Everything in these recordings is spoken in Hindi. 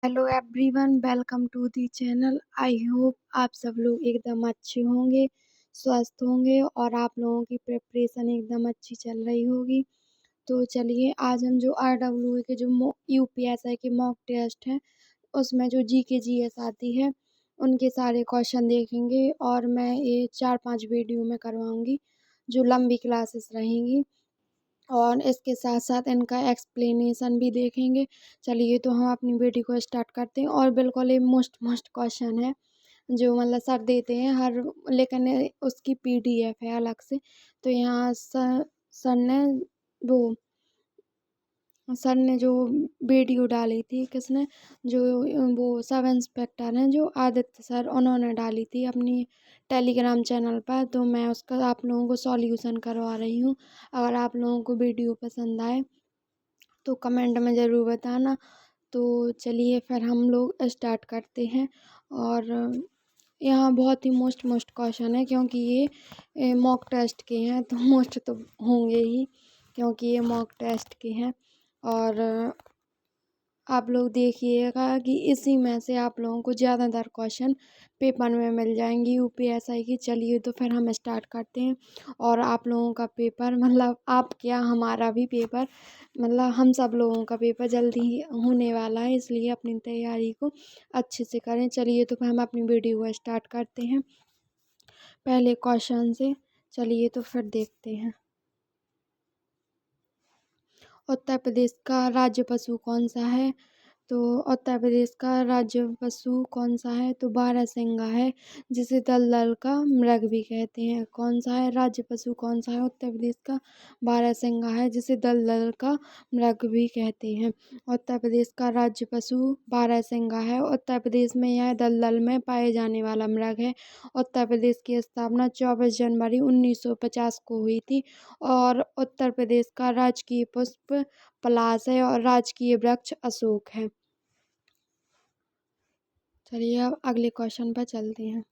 Hello everyone, welcome to the channel. I hope आप सब लोग एकदम अच्छे होंगे, स्वस्थ होंगे और आप लोगों की प्रिपरेशन एकदम अच्छी चल रही होगी। तो चलिए, आज हम जो RWA के जो UPSI के मॉक टेस्ट हैं, उसमें जो GK GS आती है, उनके सारे क्वेश्चन देखेंगे और मैं ये 4-5 वीडियो में करवाऊँगी, जो लंबी क्लासेस रहेंगी और इसके साथ साथ इनका एक्सप्लेनेशन भी देखेंगे। चलिए, तो हम अपनी वीडियो को स्टार्ट करते हैं और बिल्कुल ये मोस्ट मोस्ट क्वेश्चन है जो मतलब सर देते हैं हर, लेकिन उसकी PDF है अलग से। तो यहाँ सर ने वो सर ने जो वीडियो डाली थी, किसने, जो वो सब इंस्पेक्टर हैं जो आदित्य सर, उन्होंने डाली थी अपनी टेलीग्राम चैनल पर। तो मैं उसका आप लोगों को सॉल्यूशन करवा रही हूँ। अगर आप लोगों को वीडियो पसंद आए तो कमेंट में ज़रूर बताना। तो चलिए फिर हम लोग स्टार्ट करते हैं। और यहाँ बहुत ही मोस्ट मोस्ट क्वेश्चन है, क्योंकि ये मॉक टेस्ट के हैं तो मोस्ट तो होंगे ही, क्योंकि ये मॉक टेस्ट के हैं। और आप लोग देखिएगा कि इसी में से आप लोगों को ज़्यादातर क्वेश्चन पेपर में मिल जाएंगी UPSI की। चलिए, तो फिर हम स्टार्ट करते हैं। और आप लोगों का पेपर, मतलब आप क्या, हमारा भी पेपर, मतलब हम सब लोगों का पेपर जल्दी ही होने वाला है, इसलिए अपनी तैयारी को अच्छे से करें। चलिए, तो फिर हम अपनी वीडियो को स्टार्ट करते हैं पहले क्वेश्चन से। चलिए, तो फिर देखते हैं। उत्तर प्रदेश का राज्य पशु कौन सा है? तो उत्तर प्रदेश का राज्य पशु कौन सा है? तो बारहसिंगा है, जिसे दलदल का मृग भी कहते हैं। कौन सा है राज्य पशु, कौन सा है उत्तर प्रदेश का? बारहसिंगा है, जिसे दलदल का मृग भी कहते हैं। उत्तर प्रदेश का राज्य पशु बारहसिंगा है। उत्तर प्रदेश में यह दलदल में पाए जाने वाला मृग है। उत्तर प्रदेश की स्थापना 24 जनवरी 1950 को हुई थी। और उत्तर प्रदेश का राजकीय पुष्प पलाश है और राजकीय वृक्ष अशोक है। चलिए, अब अगले क्वेश्चन पर चलते हैं।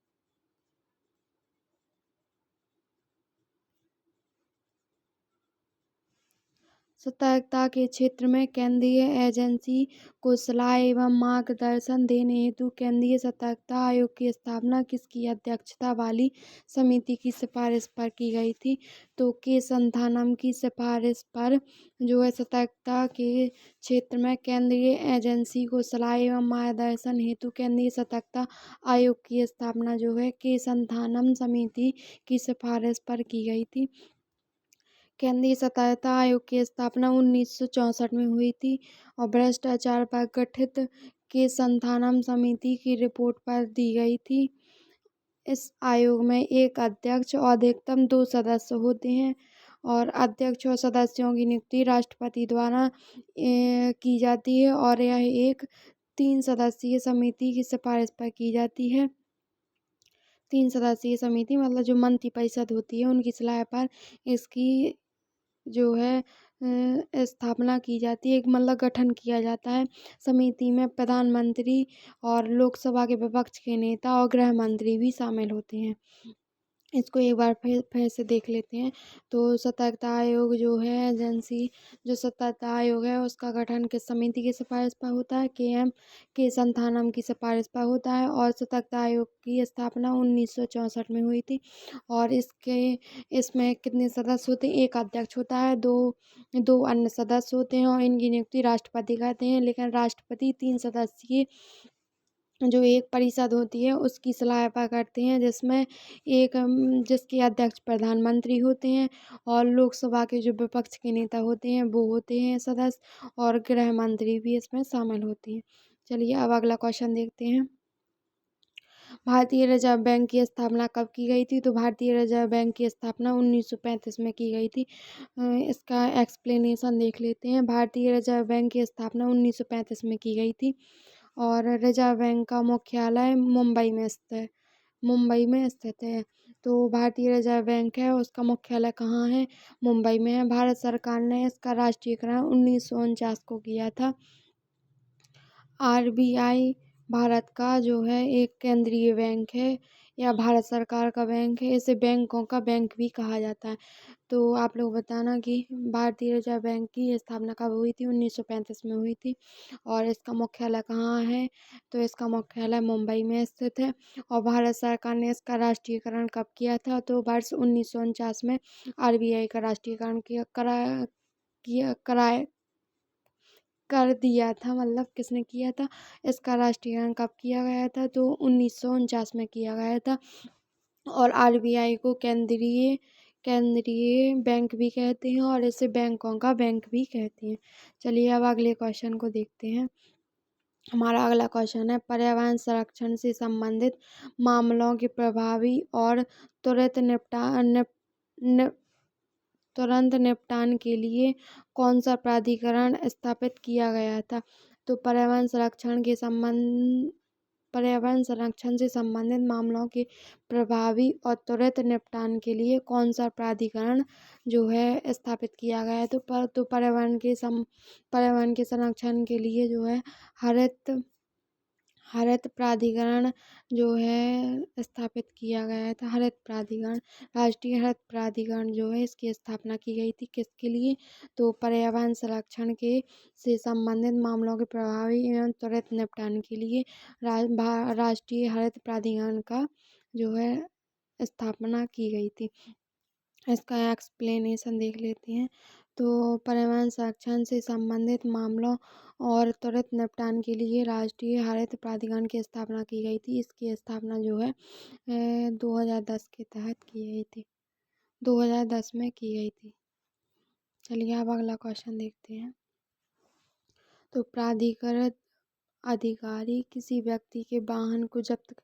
सतर्कता के क्षेत्र में केंद्रीय एजेंसी को सलाह एवं मार्गदर्शन देने हेतु केंद्रीय सतर्कता आयोग की स्थापना किसकी अध्यक्षता वाली समिति की सिफारिश पर की गई थी? तो के संथानम की सिफारिश पर जो है सतर्कता के क्षेत्र में केंद्रीय एजेंसी को सलाह एवं मार्गदर्शन हेतु केंद्रीय सतर्कता आयोग की स्थापना जो है के संथानम समिति की सिफारिश पर की गई थी। केंद्रीय सतर्कता आयोग की स्थापना 1964 में हुई थी और भ्रष्टाचार पर गठित के संथानम समिति की रिपोर्ट पर दी गई थी। इस आयोग में एक अध्यक्ष और अधिकतम 2 सदस्य होते हैं और अध्यक्ष और सदस्यों की नियुक्ति राष्ट्रपति द्वारा की जाती है और यह एक 3 सदस्यीय समिति की सिफारिश पर की जाती है। 3 सदस्यीय समिति मतलब जो मंत्रिपरिषद होती है, उनकी सलाह पर इसकी जो है स्थापना की जाती है, एक मतलब गठन किया जाता है। समिति में प्रधानमंत्री और लोकसभा के विपक्ष के नेता और गृह मंत्री भी शामिल होते हैं। इसको एक बार फिर से देख लेते हैं। तो सतर्कता आयोग जो है एजेंसी, जो सतर्कता आयोग है उसका गठन किस समिति की सिफारिश पर होता है? के संथानम की सिफारिश पर होता है। और सतर्कता आयोग की स्थापना 1964 में हुई थी। और इसमें कितने सदस्य होते हैं? एक अध्यक्ष होता है, दो अन्य सदस्य होते हैं और इनकी नियुक्ति राष्ट्रपति करते हैं। लेकिन राष्ट्रपति 3 सदस्यीय जो एक परिषद होती है उसकी सलाह पर करते हैं, जिसमें जिसके अध्यक्ष प्रधानमंत्री होते हैं और लोकसभा के जो विपक्ष के नेता होते हैं वो होते हैं सदस्य, और गृह मंत्री भी इसमें शामिल होते हैं। चलिए, अब अगला क्वेश्चन देखते हैं। भारतीय रिजर्व बैंक की स्थापना कब की गई थी? तो भारतीय रिजर्व बैंक की स्थापना 1935 में की गई थी। इसका एक्सप्लेनेशन देख लेते हैं। भारतीय रिजर्व बैंक की स्थापना 1935 में की गई थी और रिजर्व बैंक का मुख्यालय मुंबई में स्थित है। तो भारतीय रिजर्व बैंक है, उसका मुख्यालय कहाँ है? मुंबई में है। भारत सरकार ने इसका राष्ट्रीयकरण 1949 को किया था। RBI भारत का जो है एक केंद्रीय बैंक है। या भारत सरकार का बैंक है। इसे बैंकों का बैंक भी कहा जाता है। तो आप लोग बताना कि भारतीय रिजर्व बैंक की स्थापना कब हुई थी? 1935 में हुई थी। और इसका मुख्यालय कहाँ है? तो इसका मुख्यालय मुंबई में स्थित है। और भारत सरकार ने इसका राष्ट्रीयकरण कब किया था? तो वर्ष 1949 में RBI का राष्ट्रीयकरण कराया कर दिया था। मतलब किसने किया था? इसका राष्ट्रीयकरण कब किया गया था? तो 1949 में किया गया था। और RBI को केंद्रीय केंद्रीय बैंक भी कहते हैं और इसे बैंकों का बैंक भी कहते हैं। चलिए अब अगले क्वेश्चन को देखते हैं। हमारा अगला क्वेश्चन है, पर्यावरण संरक्षण से संबंधित मामलों के प्रभावी और त्वरित निपटान के लिए कौन सा प्राधिकरण स्थापित किया गया था? तो पर्यावरण संरक्षण से संबंधित मामलों के प्रभावी और त्वरित निपटान के लिए कौन सा प्राधिकरण जो है स्थापित किया गया है? तो पर्यावरण के संरक्षण के लिए जो है हरित हरित प्राधिकरण जो है स्थापित किया गया था। हरित प्राधिकरण, राष्ट्रीय हरित प्राधिकरण जो है इसकी स्थापना की गई थी। किसके लिए? तो पर्यावरण संरक्षण के से संबंधित मामलों के प्रभावी एवं त्वरित निपटान के लिए राष्ट्रीय हरित प्राधिकरण का जो है स्थापना की गई थी। इसका एक्सप्लेनेशन देख लेते हैं। तो पर्यावरण संरक्षण से संबंधित मामलों और त्वरित निपटान के लिए राष्ट्रीय हरित प्राधिकरण की स्थापना की गई थी। इसकी स्थापना जो है 2010 के तहत की गई थी। 2010 में की गई थी। चलिए अब अगला क्वेश्चन देखते हैं। तो प्राधिकृत अधिकारी किसी व्यक्ति के वाहन को जब्त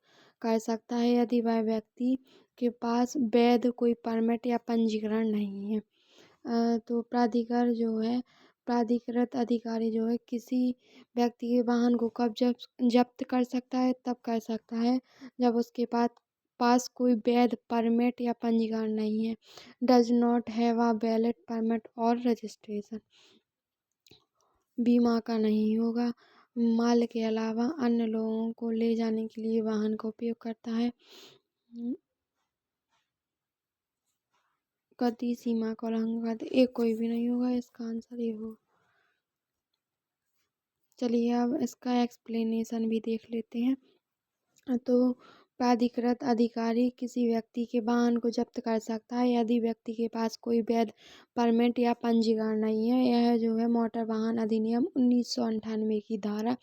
कर सकता है यदि वह व्यक्ति के पास वैध कोई परमिट या पंजीकरण नहीं है। तो प्राधिकृत अधिकारी जो है किसी व्यक्ति के वाहन को कब जब्त कर सकता है? तब कर सकता है जब उसके पास कोई वैध परमिट या पंजीकरण नहीं है। Does not have a valid permit और रजिस्ट्रेशन। बीमा का नहीं होगा। माल के अलावा अन्य लोगों को ले जाने के लिए वाहन का उपयोग करता है। गति सीमा का उल्लंघन करते, एक कोई भी नहीं होगा। इसका आंसर ये होगा। चलिए अब इसका एक्सप्लेनेशन भी देख लेते हैं। तो प्राधिकृत अधिकारी किसी व्यक्ति के वाहन को जब्त कर सकता है यदि व्यक्ति के पास कोई वैध परमिट या पंजीकरण नहीं है। यह जो है मोटर वाहन अधिनियम 1998 की धारा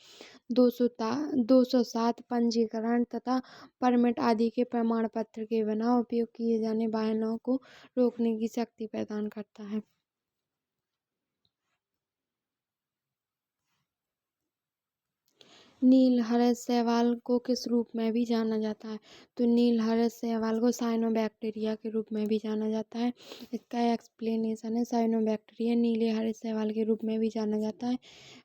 207 पंजीकरण तथा परमिट आदि के प्रमाण पत्र के बिना उपयोग किए जाने वाहनों को रोकने की शक्ति प्रदान करता है। नील हरित शैवाल को किस रूप में भी जाना जाता है? तो नील हरित शैवाल को साइनोबैक्टीरिया के रूप में भी जाना जाता है। इसका एक्सप्लेनेशन है, साइनोबैक्टीरिया नीले हरित शैवाल के रूप में भी जाना जाता है।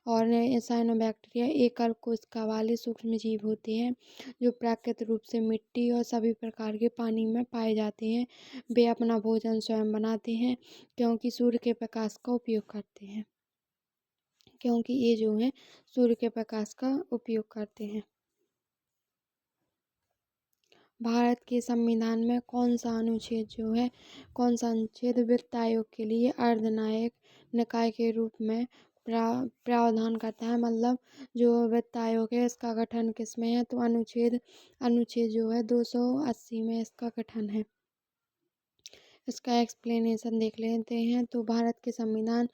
और साइनोबैक्टीरिया एकल कोशिका वाले सूक्ष्म जीव होते हैं जो प्राकृतिक रूप से मिट्टी और सभी प्रकार के पानी में पाए जाते हैं। वे अपना भोजन स्वयं बनाते हैं क्योंकि सूर्य के प्रकाश का उपयोग करते हैं। ये जो है सूर्य के प्रकाश का उपयोग करते हैं। भारत के संविधान में कौन सा अनुच्छेद वित्त आयोग के लिए अर्धन्यायिक निकाय के रूप में प्रावधान करता है? मतलब जो वित्त आयोग है इसका गठन किस में है? तो अनुच्छेद जो है 280 में इसका गठन है। इसका एक्सप्लेनेशन देख लेते हैं। तो भारत के संविधान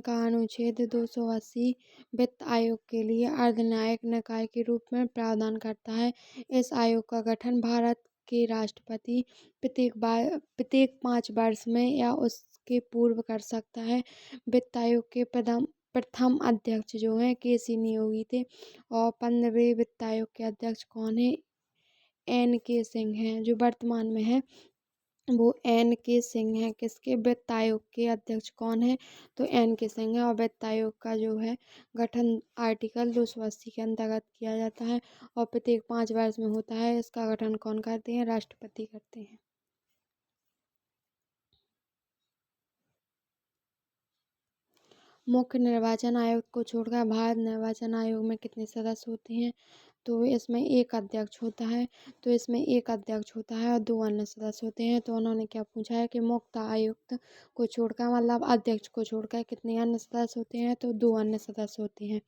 का अनुच्छेद 280 वित्त आयोग के लिए अर्धन्यायिक निकाय के रूप में प्रावधान करता है। इस आयोग का गठन भारत के राष्ट्रपति प्रत्येक 5 वर्ष में या उसके पूर्व कर सकता है। वित्त आयोग के प्रथम अध्यक्ष जो हैं KC नियोगी थे। और 15वें वित्त आयोग के अध्यक्ष कौन है? NK सिंह हैं। जो वर्तमान में है वो NK सिंह है। किसके? वित्त आयोग के अध्यक्ष कौन है? तो NK सिंह है। और वित्त आयोग का जो है गठन आर्टिकल 280 के अंतर्गत किया जाता है और प्रत्येक 5 वर्ष में होता है। इसका गठन कौन करते हैं? राष्ट्रपति करते हैं। मुख्य निर्वाचन आयुक्त को छोड़कर भारत निर्वाचन आयोग में कितने सदस्य होते हैं? तो इसमें एक अध्यक्ष होता है। और 2 अन्य सदस्य होते हैं। तो उन्होंने क्या पूछा है कि मुख्य आयुक्त को छोड़कर मतलब अध्यक्ष को छोड़कर कितने अन्य सदस्य होते हैं? तो 2 अन्य सदस्य होते हैं।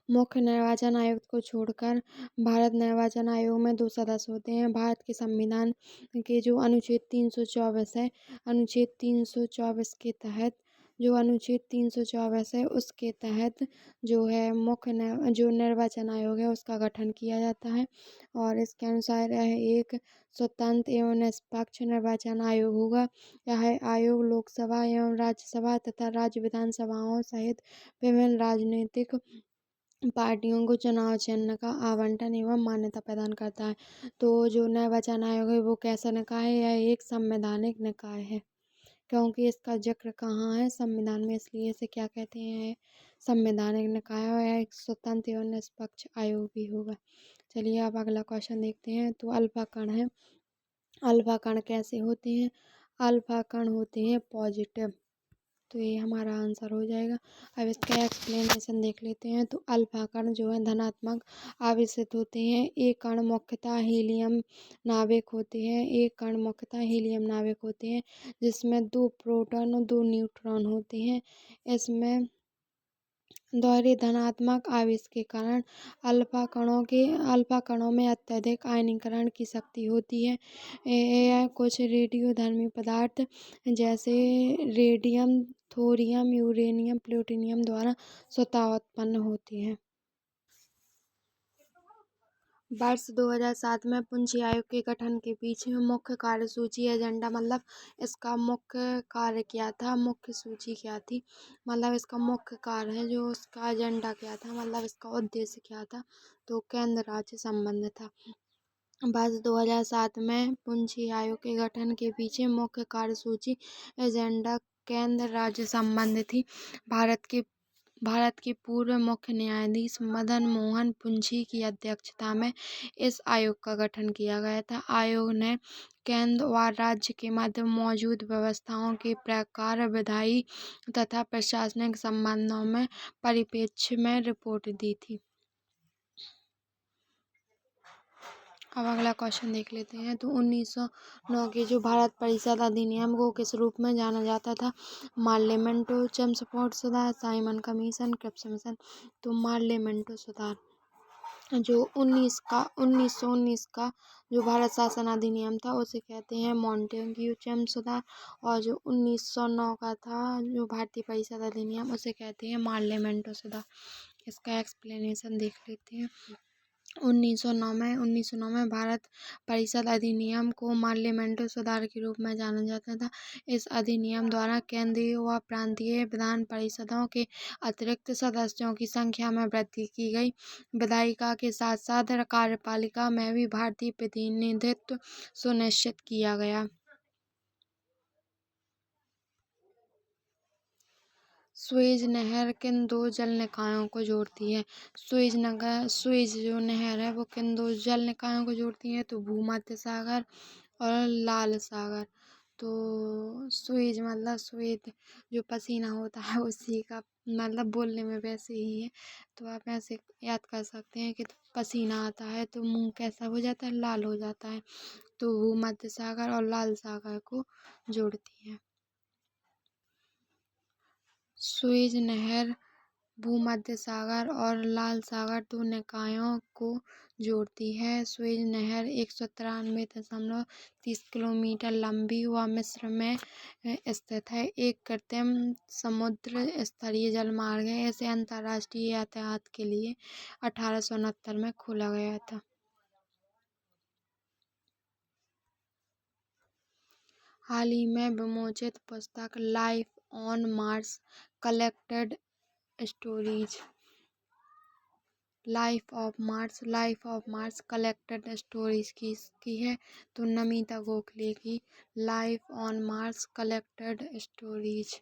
मुख्य निर्वाचन आयुक्त को छोड़कर भारत निर्वाचन आयोग में 2 सदस्य होते हैं। भारत के संविधान के जो अनुच्छेद 324 है, अनुच्छेद 324 के तहत है उसके तहत जो है जो निर्वाचन आयोग है उसका गठन किया जाता है। और इसके अनुसार यह एक स्वतंत्र एवं निष्पक्ष निर्वाचन आयोग होगा। यह आयोग लोकसभा एवं राज्यसभा तथा राज्य विधानसभाओं सहित विभिन्न राजनीतिक पार्टियों को चुनाव चिन्ह का आवंटन एवं मान्यता प्रदान करता है। तो जो निर्वाचन आयोग है वो कैसा निकाय है? यह एक संवैधानिक निकाय है, क्योंकि इसका जिक्र कहाँ है? संविधान में, इसलिए इसे क्या कहते हैं? संवैधानिक निकाय। और यह एक स्वतंत्र एवं निष्पक्ष आयोग भी होगा। चलिए अब अगला क्वेश्चन देखते हैं। तो अल्फा कण है। अल्फा कण कैसे होते हैं? अल्फा कण होते हैं पॉजिटिव। तो ये हमारा आंसर हो जाएगा। अब इसका एक्सप्लेनेशन देख लेते हैं। तो अल्फा कण जो है धनात्मक आवेशित होते हैं। एक कण मुख्यतः हीलियम नाभिक होते हैं जिसमें 2 प्रोटॉन और 2 न्यूट्रॉन होते हैं। इसमें दोहरे धनात्मक आवेश के कारण अल्फा कणों में अत्यधिक आयनीकरण की शक्ति होती है। यह कुछ रेडियोधर्मी पदार्थ जैसे रेडियम, थोरियम, यूरेनियम, प्लूटोनियम द्वारा स्वतः उत्पन्न होती है। वर्ष 2007 में पुंछी आयोग के गठन के पीछे मुख्य कार्यसूची एजेंडा मतलब इसका मुख्य कार्य क्या था? मुख्य सूची क्या थी? मतलब इसका मुख्य कार्य है जो उसका एजेंडा क्या था, मतलब इसका उद्देश्य क्या था? तो केंद्र राज्य संबंध था। वर्ष 2007 में पुंछी आयोग के गठन के पीछे मुख्य कार्यसूची एजेंडा केंद्र राज्य संबंध थी। भारत के पूर्व मुख्य न्यायाधीश मदन मोहन पुंछी की अध्यक्षता में इस आयोग का गठन किया गया था। आयोग ने केंद्र व राज्य के मध्य मौजूद व्यवस्थाओं के प्रकार, विधायी तथा प्रशासनिक संबंधों में परिप्रेक्ष्य में रिपोर्ट दी थी। अब अगला क्वेश्चन देख लेते हैं। तो 1909 के जो भारत परिषद अधिनियम को किस रूप में जाना जाता था? पार्लियामेंटो चेम्सफोर्ड सुधार, साइमन कमीशन, क्रिप्स मिशन। तो पार्लियामेंटो सुधार। जो 1919 का जो भारत शासन अधिनियम था उसे कहते हैं मॉन्टेग्यू चेम्स सुधार। और जो 1909 का था जो भारतीय परिषद अधिनियम उसे कहते हैं पार्लियामेंटो सुधार। इसका एक्सप्लेनेशन देख लेते हैं। 1909 में भारत परिषद अधिनियम को पार्लियामेंटो सुधार के रूप में जाना जाता था। इस अधिनियम द्वारा केंद्रीय व प्रांतीय विधान परिषदों के अतिरिक्त सदस्यों की संख्या में वृद्धि की गई। विधायिका के साथ साथ कार्यपालिका में भी भारतीय प्रतिनिधित्व सुनिश्चित किया गया। सुएज नहर किन 2 जल निकायों को जोड़ती है? सुएज जो नहर है वो किन 2 जल निकायों को जोड़ती है? तो भूमध्य सागर और लाल सागर। तो सुएज मतलब श्वेत जो पसीना होता है उसी का मतलब बोलने में वैसे ही है। तो आप ऐसे याद कर सकते हैं कि पसीना आता है तो मुंह कैसा हो जाता है? लाल हो जाता है। तो भूमध्य सागर और लाल सागर को जोड़ती है। सुएज नहर भूमध्य सागर और लाल सागर 2 निकायों को जोड़ती है। सुएज नहर 193.30 किलोमीटर लंबी व मिस्र में स्थित है। एक कृत्रिम समुद्र स्तरीय जलमार्ग है। इसे अंतर्राष्ट्रीय यातायात के लिए 1869 में खोला गया था। हाल ही में विमोचित पुस्तक life on Mars collected stories life of Mars collected stories की है। तो नमिता गोखले की life on Mars collected stories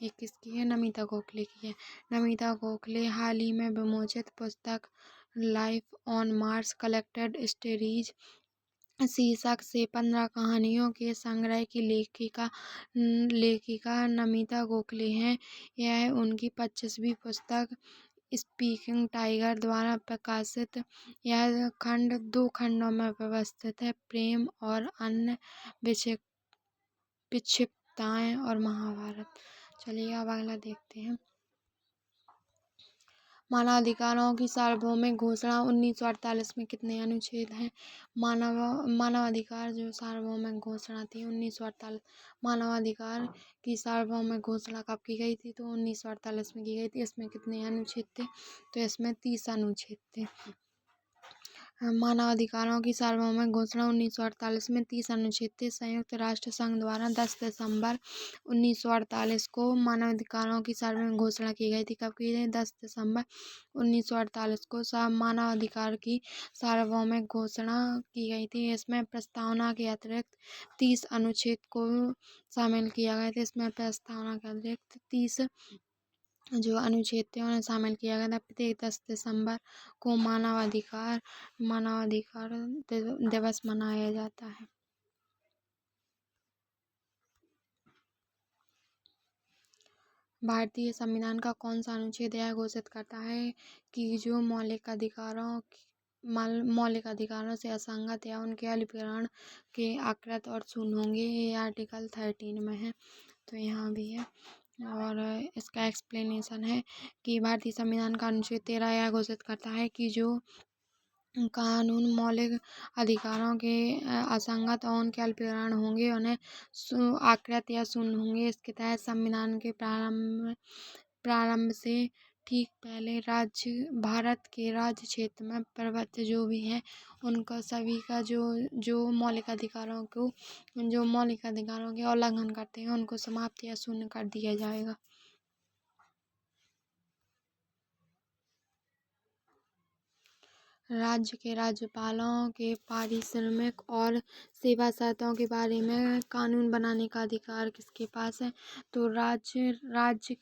ये किसकी है? नमिता गोखले की है। नमिता गोखले हाल ही में विमोचित पुस्तक life on Mars collected stories शीर्षक से 15 कहानियों के संग्रह की लेखिका नमिता गोखले हैं। यह उनकी 25वीं पुस्तक स्पीकिंग टाइगर द्वारा प्रकाशित। यह खंड 2 खंडों में व्यवस्थित है, प्रेम और अन्य विक्षिप्तताएं और महाभारत। चलिए अब अगला देखते हैं। मानवाधिकारों की सार्वभौमिक घोषणा 1948 में कितने अनुच्छेद हैं? मानवाधिकार जो सार्वभौमिक घोषणा थी 1948। मानवाधिकार की सार्वभौमिक घोषणा कब की गई थी? तो 1948 में की गई थी। इसमें कितने अनुच्छेद थे? तो इसमें 30 अनुच्छेद थे। मानवाधिकारों की सार्वभौमिक घोषणा 1948 में 30 अनुच्छेद थे। संयुक्त राष्ट्र संघ द्वारा 10 दिसंबर 1948 को मानवाधिकारों की सार्वभौमिक घोषणा की गई थी। कब की गई? 10 दिसंबर 1948 को मानवाधिकार की सार्वभौमिक घोषणा की गई थी। इसमें प्रस्तावना के अतिरिक्त 30 अनुच्छेद को शामिल किया गया था। इसमें प्रस्तावना के अतिरिक्त 30 जो अनुच्छेद थे उन्हें शामिल किया गया था। प्रत्येक 10 दिसंबर को मानवाधिकार दिवस मनाया जाता है। भारतीय संविधान का कौन सा अनुच्छेद यह घोषित करता है कि जो मौलिक अधिकारों से असंगत या उनके अभिप्राय के आकृत और शून्य होंगे? ये आर्टिकल 13 में है, तो यहाँ भी है। और इसका एक्सप्लेनेशन है कि भारतीय संविधान का अनुच्छेद 13 यह घोषित करता है कि जो कानून मौलिक अधिकारों के असंगत और उनके अल्पविराम होंगे उन्हें आकृत या शून्य होंगे। इसके तहत संविधान के प्रारंभ से ठीक पहले भारत के राज्य क्षेत्र में प्रभुत्व जो भी है उनका सभी का जो मौलिक अधिकारों के उल्लंघन करते हैं उनको समाप्त या शून्य कर दिया जाएगा। राज्य के राज्यपालों के पारिश्रमिक और सेवा शर्तों के बारे में कानून बनाने का अधिकार किसके पास है? तो राज्य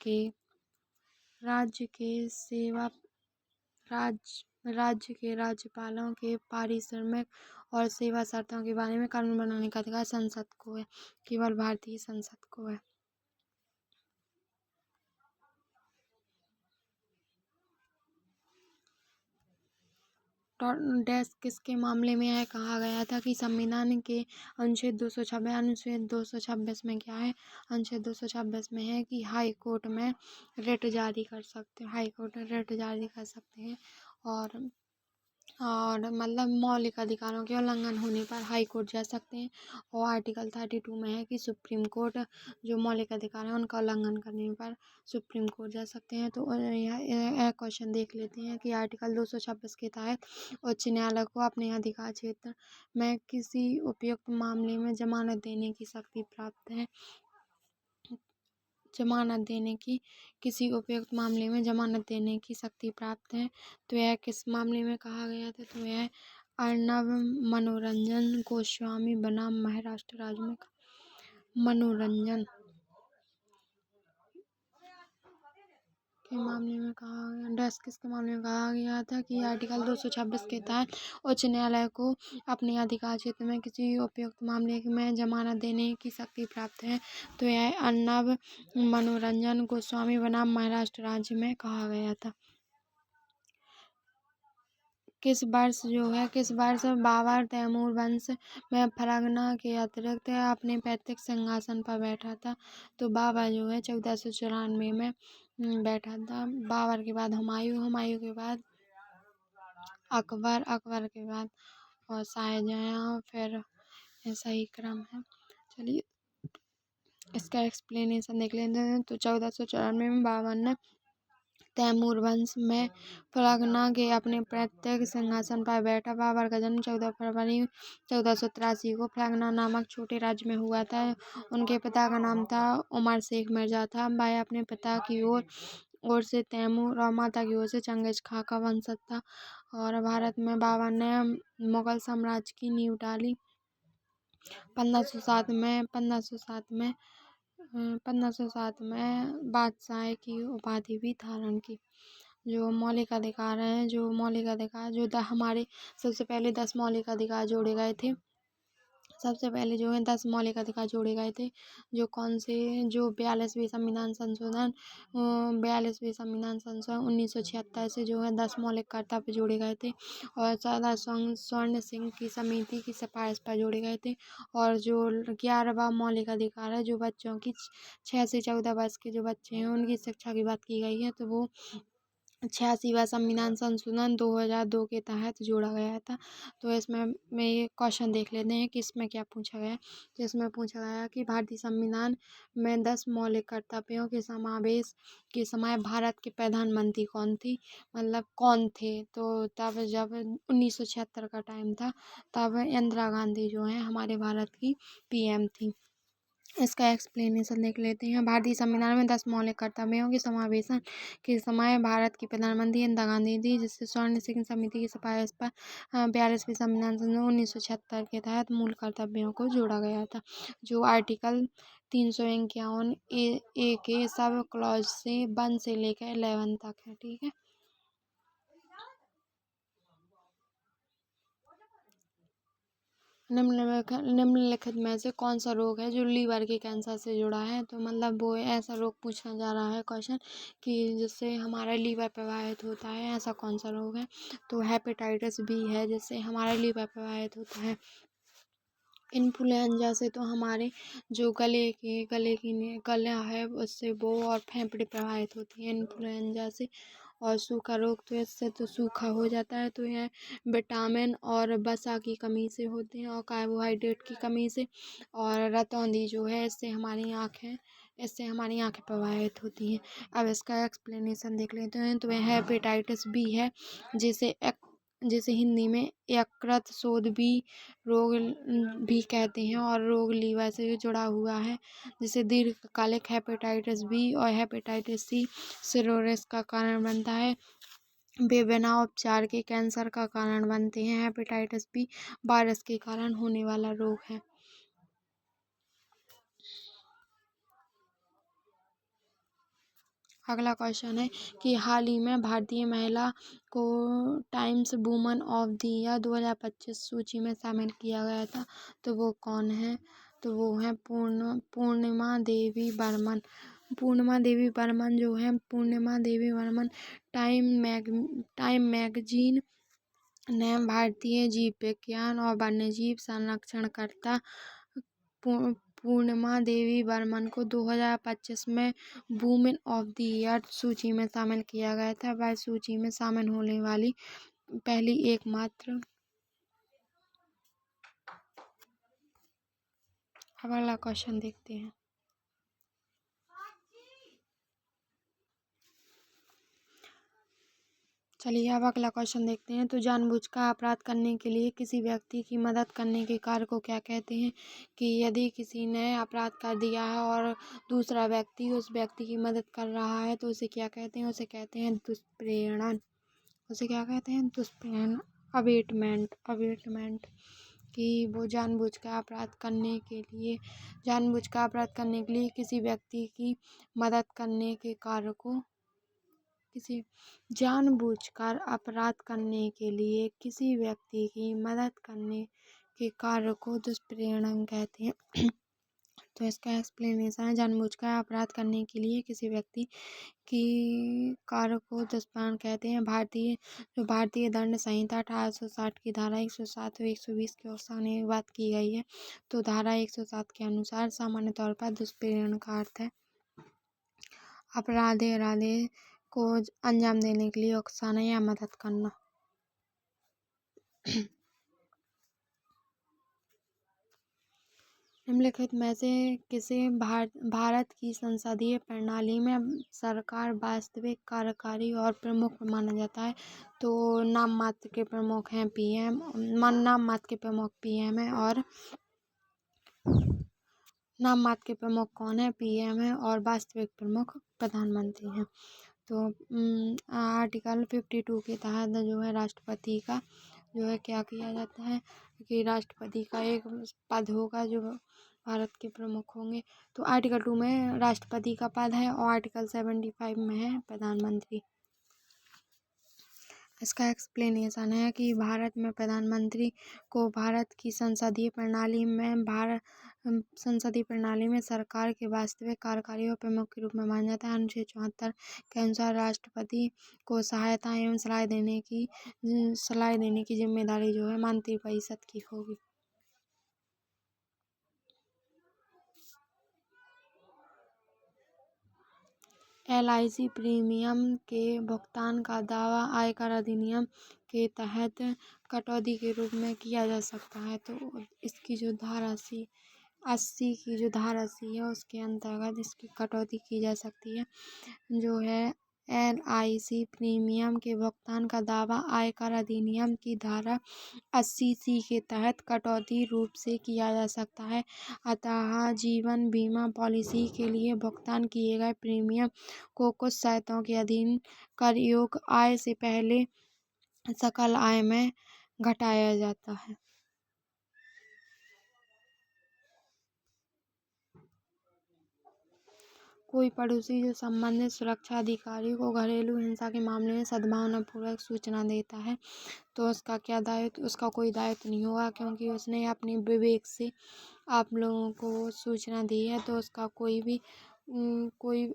के राज्यपालों के पारिश्रमिक और सेवा शर्तों के बारे में कानून बनाने का अधिकार संसद को है, केवल भारतीय संसद को है। डैश किसके मामले में यह कहा गया था कि संविधान के अनुच्छेद 226 में क्या है? अनुच्छेद 226 में है कि हाई कोर्ट में रिट जारी कर सकते हैं और मतलब मौलिक अधिकारों के उल्लंघन होने पर हाई कोर्ट जा सकते हैं। और आर्टिकल 32 में है कि सुप्रीम कोर्ट जो मौलिक अधिकार है उनका उल्लंघन करने पर सुप्रीम कोर्ट जा सकते हैं। तो यह क्वेश्चन देख लेते हैं कि आर्टिकल 226 के तहत उच्च न्यायालय को अपने अधिकार क्षेत्र में किसी उपयुक्त मामले में जमानत देने की शक्ति प्राप्त है। किसी उपयुक्त मामले में जमानत देने की शक्ति प्राप्त है। तो यह किस मामले में कहा गया था? तो यह अर्नब मनोरंजन गोस्वामी बनाम महाराष्ट्र राज्य में मनोरंजन के मामले में कहा गया। डैश किसके मामले में कहा गया था कि आर्टिकल 226 के तहत उच्च न्यायालय को अपने अधिकार क्षेत्र में किसी उपयुक्त मामले में जमानत देने की शक्ति प्राप्त है। तो यह अर्नब मनोरंजन गोस्वामी बनाम महाराष्ट्र राज्य में कहा गया था। किस वर्ष बाबर तैमूर वंश में फरगना के अतिरिक्त अपने पैतृक सिंहासन पर बैठा था? तो बाबर जो है 1494 में बैठा था। बाबर के बाद हुमायूं के बाद अकबर के बाद और शाहजहां, फिर ऐसा ही क्रम है। चलिए इसका एक्सप्लेनेशन देख लेते हैं। तो 1494 में बाबर ने तैमूर वंश में फरगना के अपने पैतृक सिंहासन पर बैठा। बाबर का जन्म 14 फरवरी 1483 को फरगना नामक छोटे राज्य में हुआ था। उनके पिता का नाम था उमर शेख मिर्जा था। वह अपने पिता की ओर से तैमूर और माता की ओर से चंगेज खां का वंशज था। और भारत में बाबर ने मुगल साम्राज्य की नींव डाली। 1507 में बादशाह की उपाधि भी धारण की। जो मौलिक अधिकार हैं, हमारे सबसे पहले 10 मौलिक अधिकार जोड़े गए थे। सबसे पहले जो है 10 मौलिक अधिकार जोड़े गए थे, जो कौन से, जो 42वें संविधान संशोधन 1976 से जो है 10 मौलिक कर्तव्य जोड़े गए थे, और सरदार स्वर्ण सिंह की समिति की सिफारिश पर जोड़े गए थे। और जो 11वां मौलिक अधिकार है, जो बच्चों की 6 से 14 वर्ष के जो बच्चे हैं उनकी शिक्षा की बात की गई है, तो वो 86वां संविधान संशोधन 2002 के तहत जोड़ा गया था। तो इसमें मैं ये क्वेश्चन देख लेते हैं कि इसमें क्या पूछा गया है। तो इसमें पूछा गया कि भारतीय संविधान में 10 मौलिक कर्तव्यों के समावेश के समय भारत के प्रधानमंत्री कौन थी, मतलब कौन थे। तो तब जब 1976 का टाइम था, तब इंदिरा गांधी जो है हमारे भारत की पीएम थी। इसका एक्सप्लेनेशन देख लेते हैं। भारतीय संविधान में 10 मौलिक कर्तव्यों के समावेशन के समय भारत की प्रधानमंत्री इंदिरा गांधी थी, जिससे स्वर्ण सिंह समिति की सिफारिश पर 42वें संविधान संशोधन 1976 के तहत मूल कर्तव्यों को जोड़ा गया था, जो आर्टिकल 351 ए के सब क्लॉज से 1 से लेकर 11 तक है। ठीक है। निम्नलिखित में से कौन सा रोग है जो लीवर के कैंसर से जुड़ा है। तो मतलब वो ऐसा रोग पूछना जा रहा है क्वेश्चन कि जिससे हमारा लीवर प्रभावित होता है, ऐसा कौन सा रोग है। तो हेपेटाइटिस बी है, जिससे हमारा लीवर प्रभावित होता है। इन्फ्लुएंजा से तो हमारे जो गला है उससे वो और फेफड़े प्रभावित होती हैं इन्फ्लुएंजा से। और सूखा रोग तो इससे तो सूखा हो जाता है, तो यह विटामिन और वसा की कमी से होते हैं और कार्बोहाइड्रेट की कमी से। और रतौंधी जो है इससे हमारी आँखें प्रभावित होती हैं। अब इसका एक्सप्लेनेशन देख लेते हैं। तो यह हेपेटाइटिस बी है, जिसे हिंदी में यकृत शोथ बी रोग भी कहते हैं, और रोग लीवर से जुड़ा हुआ है, जिसे दीर्घकालिक हेपेटाइटिस बी और हेपेटाइटिस सी सिरोसिस का कारण बनता है। वे बिना उपचार के कैंसर का कारण बनते हैं। हेपेटाइटिस बी वायरस के कारण होने वाला रोग है। अगला क्वेश्चन है कि हाल ही में भारतीय महिला को times woman of the year 2025 सूची में शामिल किया गया था, तो वो कौन है। तो वो है पूर्णिमा देवी बर्मन। पूर्णिमा देवी बर्मन टाइम मैगजीन ने भारतीय जीव विज्ञान और वन्यजीव संरक्षणकर्ता पूर्णिमा देवी बर्मन को 2025 में वुमेन ऑफ द ईयर सूची में शामिल किया गया था। वह सूची में शामिल होने वाली पहली एकमात्र। अब अगला क्वेश्चन देखते हैं। चलिए अब अगला क्वेश्चन देखते हैं। तो जानबूझकर अपराध करने के लिए किसी व्यक्ति की मदद करने के कार्य को क्या कहते हैं। कि यदि किसी ने अपराध कर दिया है और दूसरा व्यक्ति उस व्यक्ति की मदद कर रहा है, तो उसे क्या कहते हैं। उसे कहते हैं दुष्प्रेरणा। उसे क्या कहते हैं, दुष्प्रेरणा। अबेटमेंट कि वो जानबूझकर अपराध करने के लिए किसी व्यक्ति की मदद करने के कार्य को जानबूझकर अपराध करने के लिए किसी व्यक्ति की मदद करने के कार्य को दुष्प्रेरणा कहते हैं। तो इसका एक्सप्लेनेशन है। जानबूझकर अपराध करने के लिए किसी व्यक्ति की कार्य को दुष्प्रेरणा कहते हैं। भारतीय दंड संहिता 1860 की धारा 107 व 120 के उसने बात की गई है। तो धारा 107 के अनुसार सामान्य तौर पर दुष्प्रेरणा का अर्थ है इरादे को अंजाम देने के लिए उकसाना या मदद करना। निम्नलिखित में से किसे भारत की संसदीय प्रणाली में सरकार वास्तविक कार्यकारी और प्रमुख माना जाता है। तो नाम मात्र के प्रमुख हैं पीएम। नाम मात्र के प्रमुख पीएम है और नाम मात्र के प्रमुख कौन है, पीएम है, और वास्तविक प्रमुख प्रधानमंत्री हैं। तो आर्टिकल 52 के तहत जो है राष्ट्रपति का जो है क्या किया जाता है कि राष्ट्रपति का एक पद होगा जो भारत के प्रमुख होंगे। तो आर्टिकल 2 में राष्ट्रपति का पद है और आर्टिकल 75 में है प्रधानमंत्री। इसका एक्सप्लेनेशन है कि भारत में प्रधानमंत्री को भारत की संसदीय प्रणाली में सरकार के वास्तविक कार्यकारियों पर मुख्य रूप में माना जाता है। अनुच्छेद 74 के अनुसार राष्ट्रपति को सहायता एवं सलाह देने की जिम्मेदारी जो है मंत्रिपरिषद की होगी। LIC प्रीमियम के भुगतान का दावा आयकर अधिनियम के तहत कटौती के रूप में किया जा सकता है। तो इसकी जो धारा 80 की जो धारा 80 है उसके अंतर्गत इसकी कटौती की जा सकती है। जो है LIC प्रीमियम के भुगतान का दावा आयकर अधिनियम की धारा 80C के तहत कटौती रूप से किया जा सकता है। अतः जीवन बीमा पॉलिसी के लिए भुगतान किए गए प्रीमियम को कुछ शर्तों के अधीन कर योग्य आय से पहले सकल आय में घटाया जाता है। कोई पड़ोसी जो संबंधित सुरक्षा अधिकारी को घरेलू हिंसा के मामले में सद्भावनापूर्वक सूचना देता है तो उसका क्या दायित्व, उसका कोई दायित्व नहीं होगा, क्योंकि उसने अपने विवेक से आप लोगों को सूचना दी है। तो उसका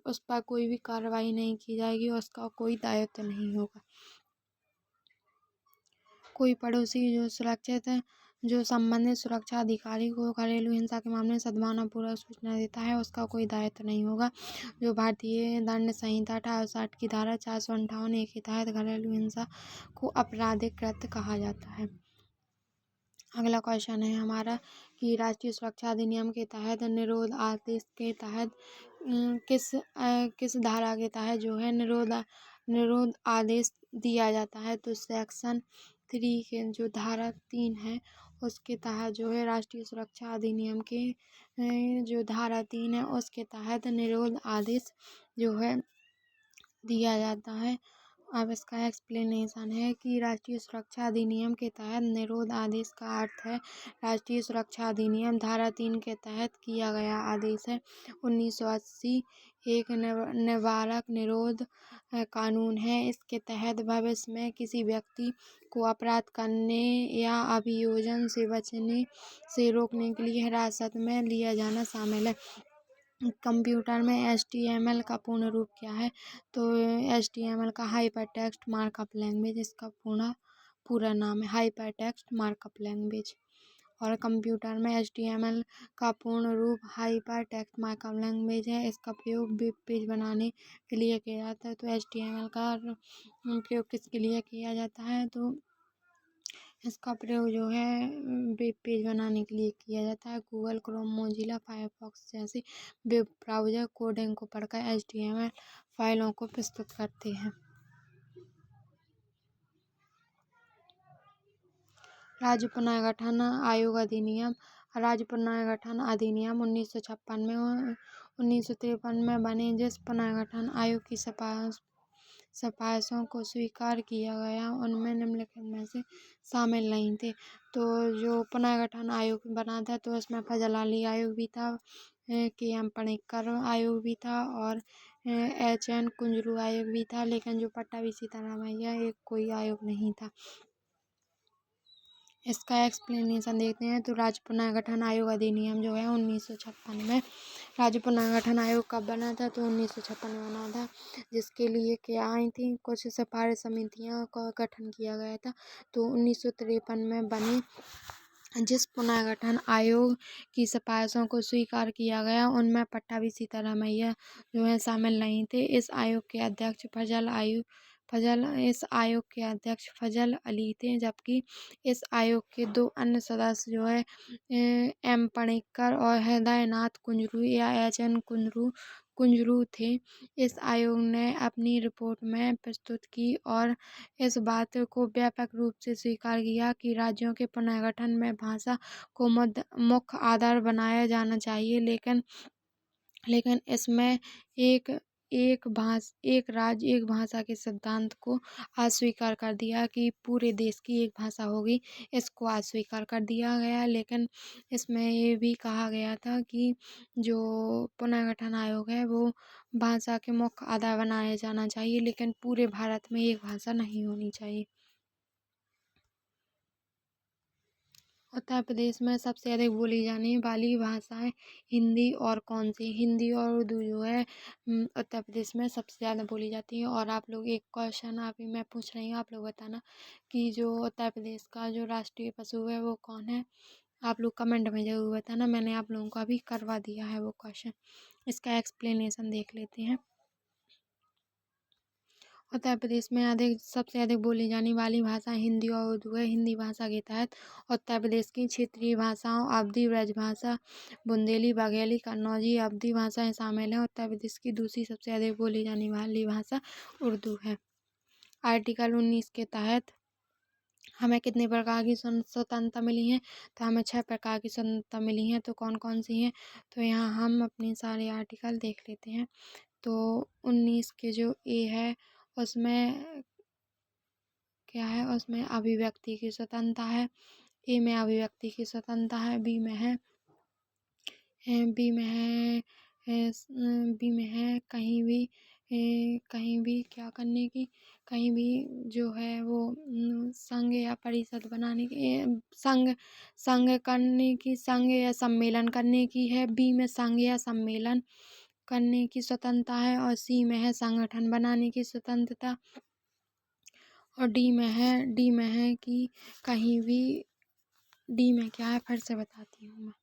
उस पर कोई भी कार्रवाई नहीं की जाएगी, उसका कोई दायित्व नहीं होगा। कोई पड़ोसी जो संबंधित सुरक्षा अधिकारी को घरेलू हिंसा के मामले में सद्भावनापूर्वक सूचना देता है उसका कोई दायित्व नहीं होगा। जो भारतीय दंड संहिता 1860 की धारा 458 के तहत घरेलू हिंसा को आपराधिक कृत्य कहा जाता है। अगला क्वेश्चन है हमारा कि राष्ट्रीय सुरक्षा अधिनियम के तहत निरोध आदेश के तहत किस धारा के तहत जो है निरोध आदेश दिया जाता है। तो सेक्शन 3 के जो धारा 3 है उसके तहत जो है राष्ट्रीय सुरक्षा अधिनियम के जो धारा 3 है उसके तहत निरोध आदेश जो है दिया जाता है। अब इसका एक्सप्लेनेशन है कि राष्ट्रीय सुरक्षा अधिनियम के तहत निरोध आदेश का अर्थ है राष्ट्रीय सुरक्षा अधिनियम धारा 3 के तहत किया गया आदेश है। 1980 एक निवारक निरोध कानून है। इसके तहत भविष्य में किसी व्यक्ति को अपराध करने या अभियोजन से बचने से रोकने के लिए हिरासत में लिया जाना शामिल है। कंप्यूटर में HTML का पूर्ण रूप क्या है। तो HTML का हाइपर टेक्स्ट मार्कअप लैंग्वेज इसका पूरा नाम है, हाइपर टेक्स्ट मार्कअप लैंग्वेज। और कंप्यूटर में HTML का पूर्ण रूप हाइपर टेक्स्ट मार्कअप लैंग्वेज है। इसका प्रयोग वेब पेज बनाने के लिए किया जाता है। तो HTML का प्रयोग किसके लिए किया जाता है। तो इसका प्रयोग जो है वेब पेज बनाने के लिए किया जाता है। गूगल क्रोम मोजिला फायरफॉक्स जैसे वेब ब्राउज़र कोडिंग को पढ़कर HTML फाइलों को प्रस्तुत करते हैं। राज्य पुनर्गठन आयोग अधिनियम 1956 में 1953 में बने। जिस पुनर्गठन आयोग की सिफारिशों को स्वीकार किया गया उनमें निम्नलिखित में से शामिल नहीं थे। तो जो पुनर्गठन आयोग बना था तो इसमें फजल अली आयोग भी था, KM पणिक्कर आयोग भी था और HN कुंजरू आयोग भी था, लेकिन जो पट्टाभी सीतारामैया एक कोई आयोग नहीं था। इसका एक्सप्लेनेशन देखते हैं। तो राज्य पुनर्गठन आयोग अधिनियम जो है 1956 में, राज्य पुनर्गठन आयोग कब बना था तो 1956 में बना था। जिसके लिए क्या आई थी, कुछ सिफारिश समितियां का गठन किया गया था। तो 1953 में बनी। जिस पुनर्गठन आयोग की सिफारिशों को स्वीकार किया गया उनमें पट्टाभी सीतारामैया जो है शामिल नहीं थे। इस आयोग के अध्यक्ष फजल अली थे, जबकि इस आयोग के दो अन्य सदस्य जो है M पणिक्कर और हृदयनाथ कुंजरू या HN कुंजरू थे। इस आयोग ने अपनी रिपोर्ट में प्रस्तुत की और इस बात को व्यापक रूप से स्वीकार किया कि राज्यों के पुनर्गठन में भाषा को मुख्य आधार बनाया जाना चाहिए, लेकिन इसमें एक राज्य एक भाषा के सिद्धांत को अस्वीकार कर दिया कि पूरे देश की एक भाषा होगी, इसको अस्वीकार कर दिया गया। लेकिन इसमें ये भी कहा गया था कि जो पुनर्गठन आयोग है वो भाषा के मुख्य आधार बनाया जाना चाहिए, लेकिन पूरे भारत में एक भाषा नहीं होनी चाहिए। उत्तर प्रदेश में सबसे अधिक बोली जाने वाली भाषाएं हिंदी और कौन सी? हिंदी और उर्दू जो है उत्तर प्रदेश में सबसे ज़्यादा बोली जाती है। और आप लोग एक क्वेश्चन अभी मैं पूछ रही हूँ, आप लोग बताना कि जो उत्तर प्रदेश का जो राष्ट्रीय पशु है वो कौन है? आप लोग कमेंट में ज़रूर बताना। मैंने आप लोगों को अभी करवा दिया है वो क्वेश्चन। इसका एक्सप्लेनेशन देख लेते हैं। उत्तर प्रदेश में सबसे अधिक बोली जाने वाली भाषा हिंदी और उर्दू है। हिंदी भाषा के तहत उत्तर प्रदेश की क्षेत्रीय भाषाओं अवधी ब्रजभाषा, बुंदेली, बघेली, कन्नौजी अवधी भाषाएं शामिल हैं। उत्तर प्रदेश की दूसरी सबसे अधिक बोली जाने वाली भाषा उर्दू है। आर्टिकल 19 के तहत हमें कितने प्रकार की स्वतंत्रता मिली है? तो हमें 6 प्रकार की स्वतंत्रता मिली है। तो कौन कौन सी हैं? तो यहाँ हम अपने सारे आर्टिकल देख लेते हैं। तो 19 के जो ए है उसमें क्या है? उसमें अभिव्यक्ति की स्वतंत्रता है। ए में अभिव्यक्ति की स्वतंत्रता है। बी में है बी में है बी में है कहीं भी क्या करने की, कहीं भी जो है वो संघ या परिषद बनाने की, संघ करने की, संघ या सम्मेलन करने की है। बी में संघ या सम्मेलन करने की स्वतंत्रता है। और सी में है संगठन बनाने की स्वतंत्रता। और डी में है कि कहीं भी, डी में क्या है फिर से बताती हूँ मैं।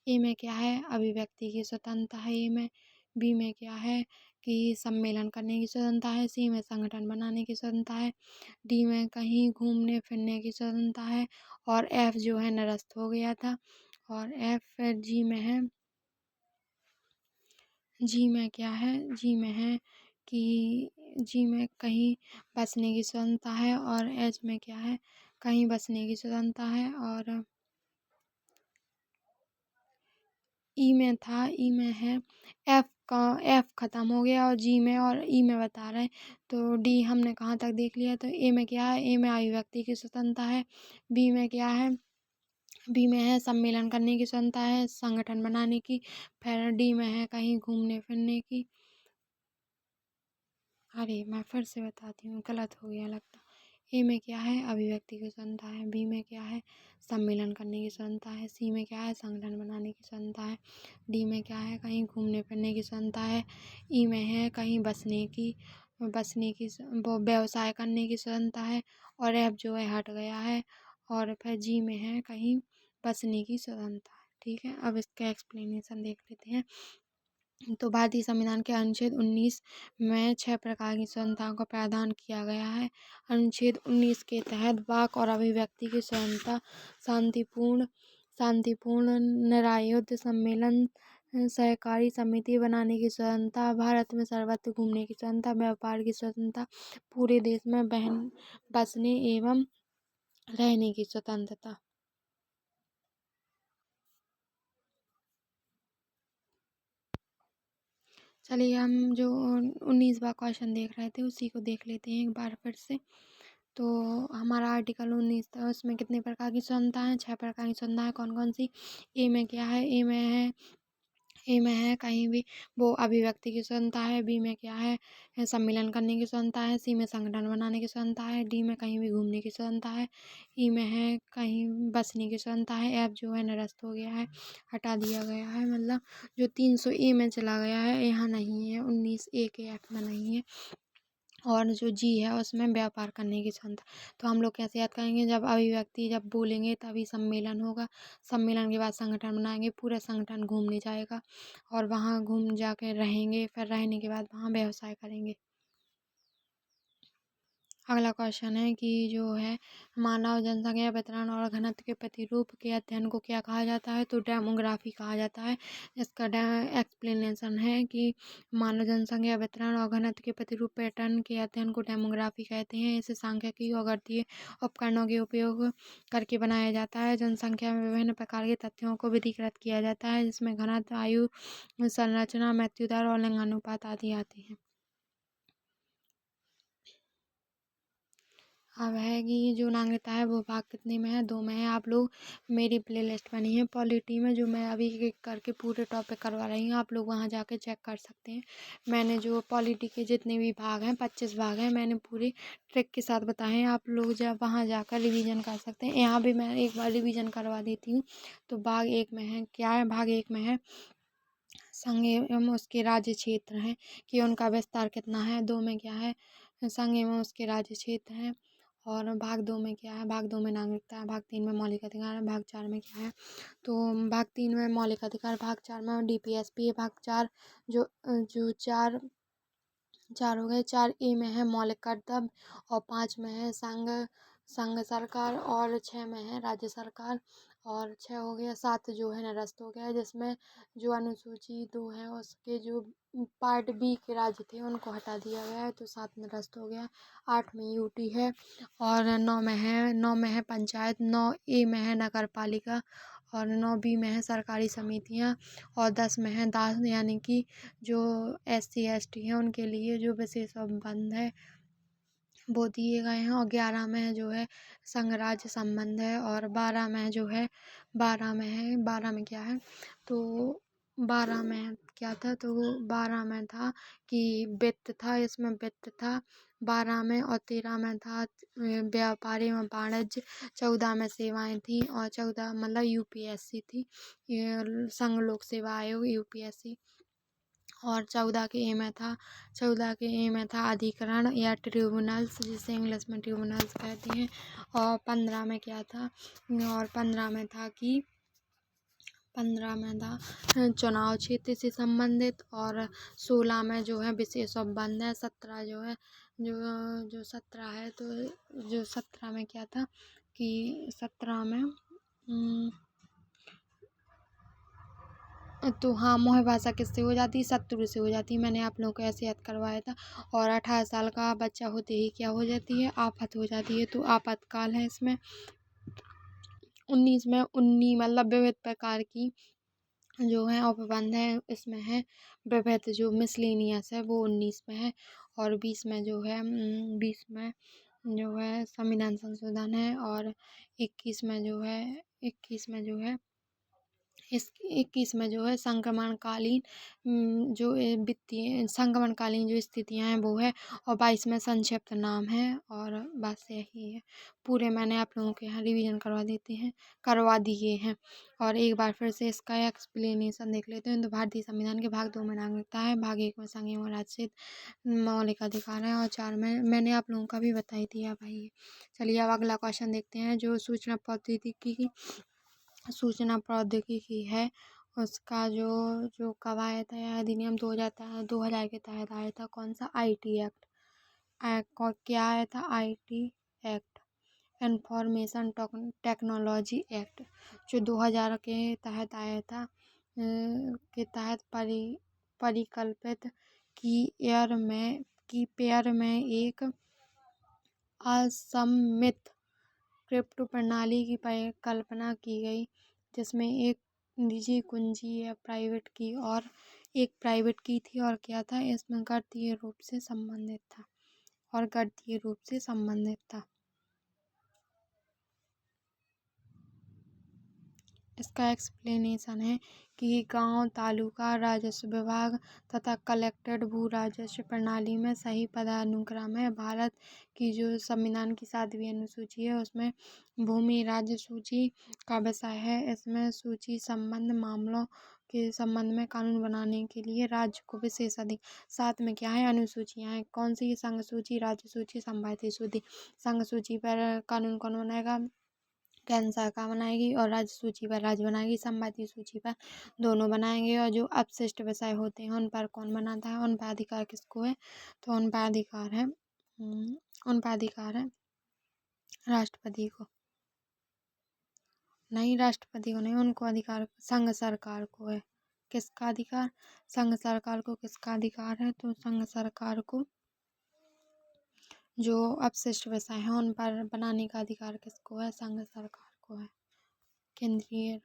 ए में क्या है? अभिव्यक्ति की स्वतंत्रता है ए में। बी में क्या है कि सम्मेलन करने की स्वतंत्रता है। सी में संगठन बनाने की स्वतंत्रता है। डी में कहीं घूमने फिरने की स्वतंत्रता है। और एफ जो है निरस्त हो गया था। और एफ फिर जी में है। जी में क्या है? जी में है कि जी में कहीं बसने की स्वतंत्रता है। और एच में क्या है? कहीं बसने की स्वतंत्रता है। और ई में था, ई में है एफ खत्म हो गया और जी में और ई में बता रहे हैं। तो डी हमने कहाँ तक देख लिया। तो ए में क्या है? ए में अभिव्यक्ति की स्वतंत्रता है। बी में क्या है? बी में है सम्मेलन करने की स्वतंत्रता है, संगठन बनाने की। फिर डी में है कहीं घूमने फिरने की। अरे मैं फिर से बताती हूँ, गलत हो गया लगता। ए में क्या है? अभिव्यक्ति की स्वतंत्रता है। बी में क्या है? सम्मेलन करने की स्वतंत्रता है। सी में क्या है? संगठन बनाने की स्वतंत्रता है। डी में क्या है? कहीं घूमने फिरने की स्वतंत्रता है। ई में है कहीं बसने की वो व्यवसाय करने की स्वतंत्रता है। और एफ जो है हट गया है। और फिर जी में है कहीं बसने की स्वतंत्रता है। ठीक है, अब इसका एक्सप्लेनेशन देख लेते हैं। तो भारतीय संविधान के अनुच्छेद 19 में 6 प्रकार की स्वतंत्रताओं का प्रावधान किया गया है। अनुच्छेद 19 के तहत वाक और अभिव्यक्ति की स्वतंत्रता, शांतिपूर्ण निरायुध सम्मेलन, सहकारी समिति बनाने की स्वतंत्रता, भारत में सर्वत्र घूमने की स्वतंत्रता, व्यापार की स्वतंत्रता, पूरे देश में बसने एवं रहने की स्वतंत्रता। चलिए हम जो 19वां क्वेश्चन देख रहे थे उसी को देख लेते हैं एक बार फिर से। तो हमारा आर्टिकल 19 था, उसमें कितने प्रकार की स्वतंत्रता है? 6 प्रकार की स्वतंत्रता है। कौन कौन सी? ए में क्या है? ए में है कहीं भी वो अभिव्यक्ति की स्वतंत्रता है। बी में क्या है? सम्मेलन करने की स्वतंत्रता है। सी में संगठन बनाने की स्वतंत्रता है। डी में कहीं भी घूमने की स्वतंत्रता है। ई में है कहीं बसने की स्वतंत्रता है। एफ जो है निरस्त हो गया है, हटा दिया गया है, मतलब जो 300 ए में चला गया है, यहाँ नहीं है, 19 ए के एफ में नहीं है। और जो जी है उसमें व्यापार करने की क्षमता। तो हम लोग कैसे याद करेंगे? जब अभिव्यक्ति जब बोलेंगे तभी सम्मेलन होगा, सम्मेलन के बाद संगठन बनाएंगे, पूरा संगठन घूमने जाएगा और वहाँ घूम जाके रहेंगे, फिर रहने के बाद वहाँ व्यवसाय करेंगे। अगला क्वेश्चन है कि जो है मानव जनसंख्या वितरण और घनत्व के प्रतिरूप के अध्ययन को क्या कहा जाता है? तो डेमोग्राफी कहा जाता है। इसका एक्सप्लेनेशन है कि मानव जनसंख्या वितरण और घनत्व के प्रतिरूप पैटर्न के अध्ययन को डेमोग्राफी कहते हैं। इसे सांख्यिकी और गणितीय उपकरणों के उपयोग करके बनाया जाता है। जनसंख्या में विभिन्न प्रकार के तथ्यों को विधिकृत किया जाता है, जिसमें घनत्व, आयु, संरचना, मृत्यु दर और लिंगानुपात आदि आते हैं। अब है कि जो नागरिकता है वो भाग कितने में है, 2 में है। आप लोग मेरी प्लेलिस्ट बनी है पॉलिटी में, जो मैं अभी एक करके पूरे टॉपिक करवा रही हूँ, आप लोग वहाँ जाके चेक कर सकते हैं। मैंने जो पॉलिटी के जितने भी भाग हैं, 25 भाग हैं, मैंने पूरे ट्रिक के साथ बताए हैं। आप लोग जब वहाँ जाकर रिवीजन कर सकते हैं। यहाँ भी मैं एक बार रिवीजन करवा देती हूँ। तो भाग 1 में है क्या है, भाग 1 में है संघ एवं उसके राज्य क्षेत्र हैं कि उनका विस्तार कितना है। 2 में क्या है, संघ एवं उसके राज्य क्षेत्र हैं। और भाग 2 में क्या है, भाग 2 में नागरिकता है। भाग 3 में मौलिक अधिकार है। भाग 4 में क्या है, तो भाग 3 में मौलिक अधिकार, भाग 4 में DPSP है। भाग 4 जो 4 हो गए, 4A में है मौलिक कर्तव्य, और 5 में है संघ संघ सरकार, और 6 में है राज्य सरकार, और 6 हो गया। 7 जो है निरस्त हो गया, जिसमें जो अनुसूची 2 है उसके जो पार्ट बी के राज्य थे उनको हटा दिया गया है, तो 7 निरस्त हो गया। 8 में यूटी है, और 9 में है पंचायत, 9A में है नगर पालिका, और 9B में है सरकारी समितियाँ, और 10 में है दास, यानी कि जो SC ST हैं उनके लिए जो विशेष उपबंध है वो दिए गए हैं। और 11 में जो है संघ राज्य संबंध है, और 12 में जो है 12 में क्या है, तो 12 में क्या था, तो 12 में था कि वित्त था, इसमें वित्त था 12 में, और 13 में था व्यापार एवं वाणिज्य, 14 में सेवाएं थी, और 14 मतलब UPSC थी, ये संघ लोक सेवा आयोग UPSC। और 14 के ए में था, 14 के ए में था अधिकरण या ट्रिब्यूनल्स, जिसे इंग्लिश में ट्रिब्यूनल्स कहते हैं। और 15 में क्या था, और 15 में था कि 15 में था चुनाव क्षेत्र से संबंधित, और 16 में जो है विशेष उपबंध है। 17 जो है जो 17 है, तो जो 17 में क्या था कि 17 में तो हाँ, मोह भाषा किससे हो जाती है, शत्रु से हो जाती है। मैंने आप लोगों को ऐसे याद करवाया था। और 18 साल का बच्चा होते ही क्या हो जाती है, आफत हो जाती है, तो आपातकाल है इसमें। 19 में 19 मतलब विविध प्रकार की जो है उपबंध है, इसमें है विविध जो मिसलेनियस है वो 19 में है। और 20 में जो है 20 में जो है संविधान संशोधन है। और 21 में जो है 21 में जो है इस 21 में जो है संक्रमणकालीन जो वित्तीय संक्रमणकालीन जो स्थितियाँ हैं वो है। और 22 में संक्षिप्त नाम है, और बस यही है। पूरे मैंने आप लोगों के यहाँ रिवीजन करवा दिए हैं। और एक बार फिर से इसका एक्सप्लेनेशन देख लेते हैं। तो भारतीय संविधान के भाग 2 में नागरिकता है, भाग 1 में संघ एवं राज्य मौलिक अधिकार है, और 4 में मैंने आप लोगों का भी बता ही दिया भाई। चलिए अब अगला क्वेश्चन देखते हैं। जो सूचना प्रौद्योगिकी है उसका जो कब आया था, यह अधिनियम 2000 के तहत आया था। कौन सा, IT एक्ट। क्या आया था, IT act, information technology act, जो 2000 के तहत आया था, के तहत परिकल्पित की पेयर में एक असममित क्रिप्टो प्रणाली की कल्पना की गई, जिसमें एक निजी कुंजी या प्राइवेट की और एक प्राइवेट की थी। और क्या था, इसमें गणितीय रूप से संबंधित था। इसका एक्सप्लेनेशन है कि गांव, तालुका, राजस्व विभाग तथा कलेक्टेड भू राजस्व प्रणाली में सही पदानुक्रम है। भारत की जो संविधान की 7वीं अनुसूची है उसमें भूमि राज्य सूची का विषय है। इसमें सूची संबंध मामलों के संबंध में कानून बनाने के लिए राज्य को विशेष अधिकार। 7 में क्या है, अनुसूचियाँ हैं। कौन सी, संघ सूची, राज्य सूची, संभावित सूची। संघ सूची पर कानून कौन बनाएगा, केंद्र सरकार बनाएगी, और राज्य सूची पर राज्य बनाएगी, संभावित सूची पर दोनों बनाएंगे। और जो अपशिष्ट विषय होते हैं उन पर कौन बनाता है, उन पर अधिकार किसको है, तो उन पर अधिकार है राष्ट्रपति को। नहीं, राष्ट्रपति को नहीं, उनको अधिकार संघ सरकार को है। किसका अधिकार, संघ सरकार को किसका अधिकार है, तो संघ सरकार को जो अपशिष्ट विषय हैं उन पर बनाने का अधिकार किसको है, संघ सरकार को है, केंद्रीय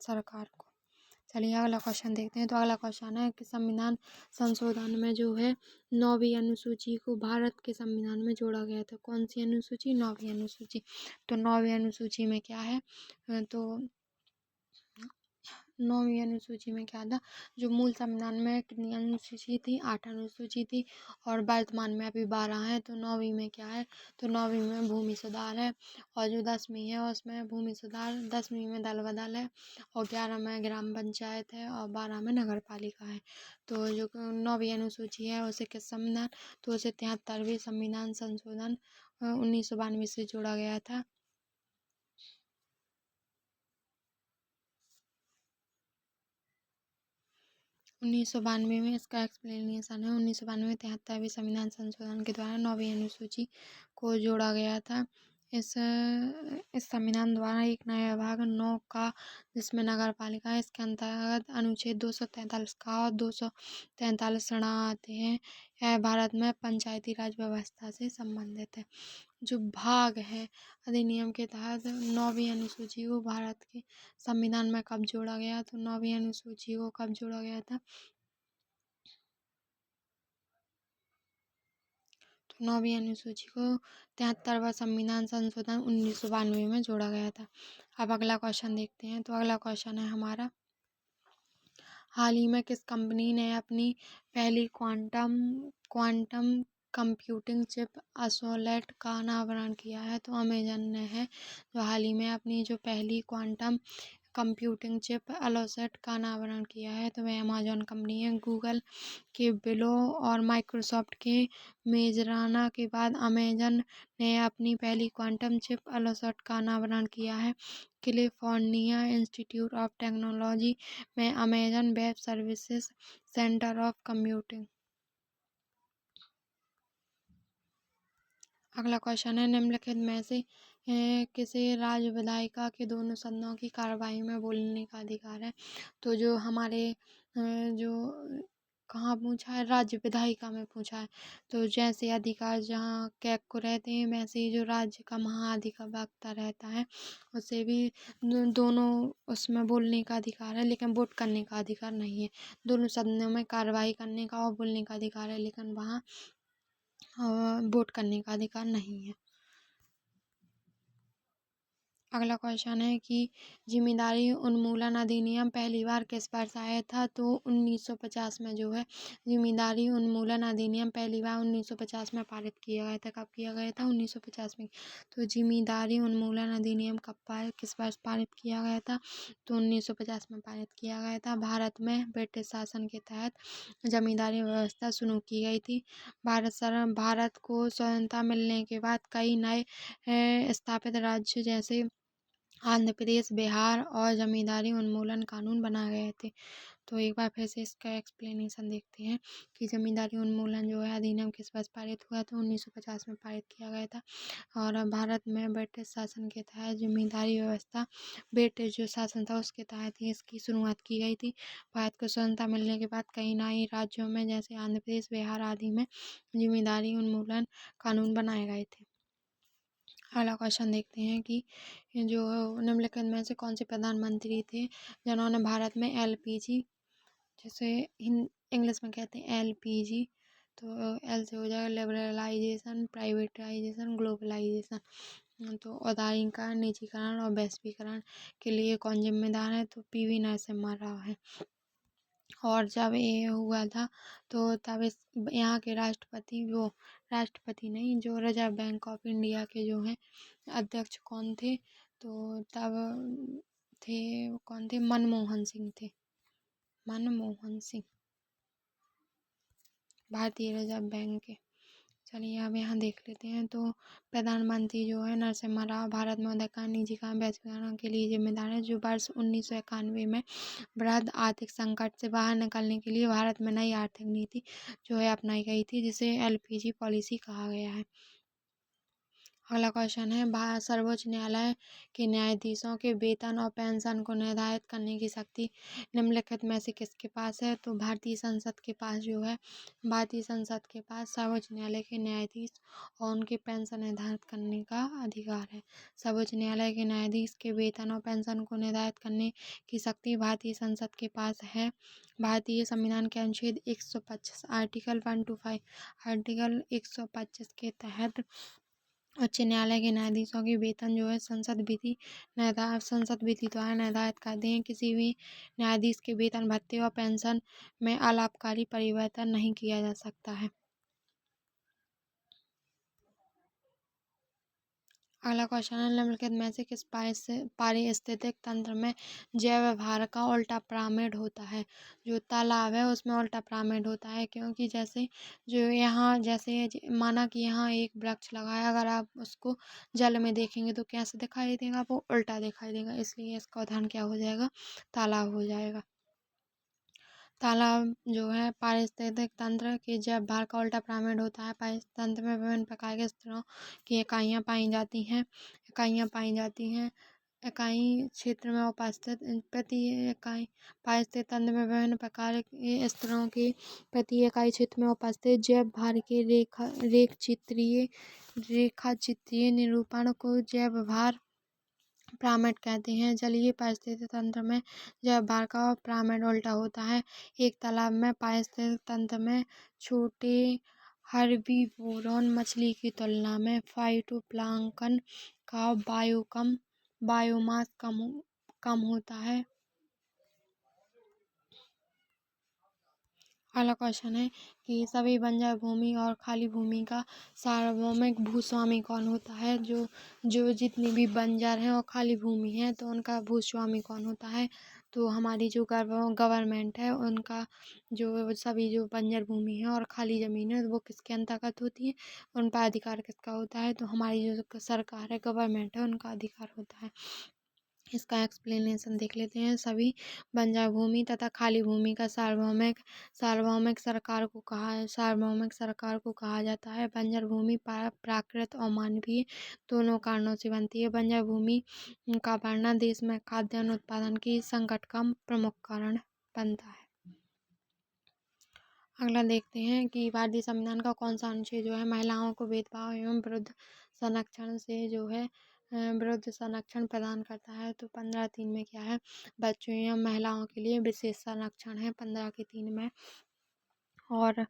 सरकार को। चलिए अगला क्वेश्चन देखते हैं। तो अगला क्वेश्चन है कि संविधान संशोधन में जो है 9वीं अनुसूची को भारत के संविधान में जोड़ा गया था। कौन सी अनुसूची? 9वीं अनुसूची। तो 9वीं अनुसूची में क्या है? तो 9वीं अनुसूची में क्या था? जो मूल संविधान में कितनी अनुसूची थी? 8 अनुसूची थी और वर्तमान में अभी 12 है। तो 9वीं में क्या है? तो 9वीं में भूमि सुधार है और जो 10वीं है उसमें भूमि सुधार, 10वीं में दल बदल है और 11 में ग्राम पंचायत है और 12 में नगर पालिका है। तो जो 9वीं अनुसूची है उसे किस संविधान? तो उसे 73वें संविधान संशोधन 1992 से जोड़ा गया था। 1992 में इसका एक्सप्लेनेशन है। 1992 में 73वें संविधान संशोधन के द्वारा 9वीं अनुसूची को जोड़ा गया था। इस संविधान द्वारा एक नया विभाग 9 का, जिसमें नगर पालिका है, इसके अंतर्गत अनुच्छेद 243 का और 243 आते हैं। यह भारत में पंचायती राज व्यवस्था से संबंधित है। जो भाग है अधिनियम के तहत 9वीं अनुसूची को भारत के संविधान में कब जोड़ा गया? तो 9वीं अनुसूची को कब जोड़ा गया था? तो 9वीं अनुसूची को 73वां संविधान संशोधन 1992 में जोड़ा गया था। अब अगला क्वेश्चन देखते हैं। तो अगला क्वेश्चन है हमारा, हाल ही में किस कंपनी ने अपनी पहली क्वांटम कंप्यूटिंग चिप एसोलेट का अनावरण किया है? तो अमेजन ने है जो हाल ही में अपनी जो पहली क्वांटम कंप्यूटिंग चिप एलोसेट का अनावरण किया है। तो वह अमेजन कंपनी है। गूगल के बिलो और माइक्रोसॉफ्ट के मेजराना के बाद अमेजन ने अपनी पहली क्वांटम चिप एलोसेट का अनावरण किया है। कैलिफोर्निया इंस्टीट्यूट ऑफ टेक्नोलॉजी में Amazon web services centre of computing. अगला क्वेश्चन है, निम्नलिखित में से किसे राज्य विधायिका के दोनों सदनों की कार्यवाही में बोलने का अधिकार है? तो जो हमारे जो कहाँ पूछा है? राज्य विधायिका में पूछा है। तो जैसे अधिकार जहाँ कैग को रहते हैं वैसे ही जो राज्य का महाधिवक्ता रहता है उसे भी दोनों उसमें बोलने का अधिकार है, लेकिन वोट करने का अधिकार नहीं है। दोनों सदनों में कार्रवाई करने का और बोलने का अधिकार है, लेकिन वहाँ वोट करने का अधिकार नहीं है। अगला क्वेश्चन है कि जिम्मेदारी उन्मूलन अधिनियम पहली बार किस वर्ष आया था? तो 1950 में जो है जिम्मेदारी उन्मूलन अधिनियम पहली बार 1950 में पारित किया गया था। कब किया गया था? 1950 में। तो जिम्मेदारी उन्मूलन अधिनियम किस वर्ष पारित किया गया था? तो 1950 में पारित किया गया था। भारत में ब्रिटिश शासन के तहत जमींदारी व्यवस्था शुरू की गई थी। भारत को स्वतंत्रता मिलने के बाद कई नए स्थापित राज्य जैसे आंध्र प्रदेश, बिहार और जमींदारी उन्मूलन कानून बनाए गए थे। तो एक बार फिर से इसका एक्सप्लेनेशन देखते हैं कि जमींदारी उन्मूलन जो है अधिनियम किस वर्ष पारित हुआ? तो 1950 में पारित किया गया था। और भारत में ब्रिटिश शासन के तहत जमींदारी व्यवस्था, ब्रिटिश जो शासन था उसके तहत ही इसकी शुरुआत की गई थी। भारत को स्वतंत्रता मिलने के बाद कई नए राज्यों में जैसे आंध्र प्रदेश, बिहार आदि में जमींदारी उन्मूलन कानून बनाए गए थे। अगला क्वेश्चन देखते हैं कि जो निम्नलिखित में से कौन से प्रधानमंत्री थे जिन्होंने भारत में एलपीजी, जैसे इंग्लिश में कहते हैं एलपीजी, तो एल से हो जाएगा लिबरलाइजेशन, प्राइवेटाइजेशन, ग्लोबलाइजेशन। तो उदारीकरण, निजीकरण और वैश्वीकरण के लिए कौन जिम्मेदार है? तो पीवी नरसिम्हा राव है। और जब ये हुआ था तो तब इस यहाँ के राष्ट्रपति नहीं, जो रिजर्व बैंक ऑफ इंडिया के जो हैं अध्यक्ष कौन थे? तो तब थे वो कौन थे? मनमोहन सिंह थे। मनमोहन सिंह भारतीय रिजर्व बैंक के। चलिए अब यहाँ देख लेते हैं। तो प्रधानमंत्री जो है नरसिम्हा राव भारत में उदारीकरण, निजीकरण, वैश्वीकरण के लिए जिम्मेदार है। जो वर्ष 1991 में वृहद आर्थिक संकट से बाहर निकलने के लिए भारत में नई आर्थिक नीति जो है अपनाई गई थी, जिसे एलपीजी पॉलिसी कहा गया है। अगला क्वेश्चन है, सर्वोच्च न्यायालय के न्यायाधीशों के वेतन और पेंशन को निर्धारित करने की शक्ति निम्नलिखित में से किसके पास है? तो भारतीय संसद के पास जो है, भारतीय संसद के पास सर्वोच्च न्यायालय के न्यायाधीश और उनके पेंशन निर्धारित करने का अधिकार है। सर्वोच्च न्यायालय के न्यायाधीश के वेतन और पेंशन को निर्धारित करने की शक्ति भारतीय संसद के पास है। भारतीय संविधान के अनुच्छेद 125 आर्टिकल 1 to 5 आर्टिकल 125 के तहत उच्च न्यायालय के न्यायाधीशों के वेतन जो है संसद विधि द्वारा निर्धारित करते हैं। किसी भी न्यायाधीश के वेतन भत्ते और पेंशन में अलाभकारी परिवर्तन नहीं किया जा सकता है। अगला क्वेश्चन है, निम्नलिखित में से किस पारिस्थितिक तंत्र में जैव व्यवहार का उल्टा पिरामिड होता है? जो तालाब है उसमें उल्टा पिरामिड होता है, क्योंकि जैसे जो यहाँ जैसे माना कि यहाँ एक वृक्ष लगा है, अगर आप उसको जल में देखेंगे तो कैसे दिखाई देगा? वो उल्टा दिखाई देगा, इसलिए इसका उदाहरण क्या हो जाएगा? तालाब हो जाएगा। तालाब जो है पारिस्थितिक तंत्र के जैव व्यवहार का उल्टा पिरामिड होता है। पारिस्थितिक तंत्र में विभिन्न प्रकार के स्तरों की इकाइयाँ पाई जाती हैं। इकाई क्षेत्र में उपस्थित प्रति इकाई पारिस्थितिक तंत्र में विभिन्न प्रकार के स्तरों के प्रति इकाई क्षेत्र में उपस्थित जैव भार के रेखा चित्रीय निरूपण को जैव भार पिरामिड कहते हैं। जलीय पारिस्थितिक तंत्र में जैव भार का पिरामिड उल्टा होता है। एक तालाब में पारिस्थितिक तंत्र में छोटे हर्बीवोरन मछली की तुलना में फाइटोप्लैंक्टन का बायोमास कम होता है। अगला क्वेश्चन है कि सभी बंजर भूमि और खाली भूमि का सार्वभौमिक भूस्वामी कौन होता है? जो जितनी भी बंजर हैं और खाली भूमि है तो उनका भूस्वामी कौन होता है? तो हमारी जो गवर्नमेंट है उनका जो सभी जो बंजर भूमि है और खाली ज़मीन है वो किसके अंतर्गत होती है? उन पर अधिकार किसका होता है? तो हमारी जो सरकार है, गवर्नमेंट है, उनका अधिकार होता है। इसका एक्सप्लेनेशन देख लेते हैं। सभी बंजर भूमि तथा खाली भूमि का सार्वभौमिक सरकार को कहा जाता है। बंजर भूमि प्राकृत और मानवीय दोनों कारणों से बनती है। बंजर भूमि का बढ़ना देश में खाद्यान्न उत्पादन की संकट का प्रमुख कारण बनता है। अगला देखते हैं कि भारतीय संविधान का कौन सा अनुच्छेद जो है महिलाओं को भेदभाव एवं विरुद्ध संरक्षण प्रदान करता है? तो 15(3) में क्या है? बच्चों एवं महिलाओं के लिए विशेष संरक्षण है 15(3) में। और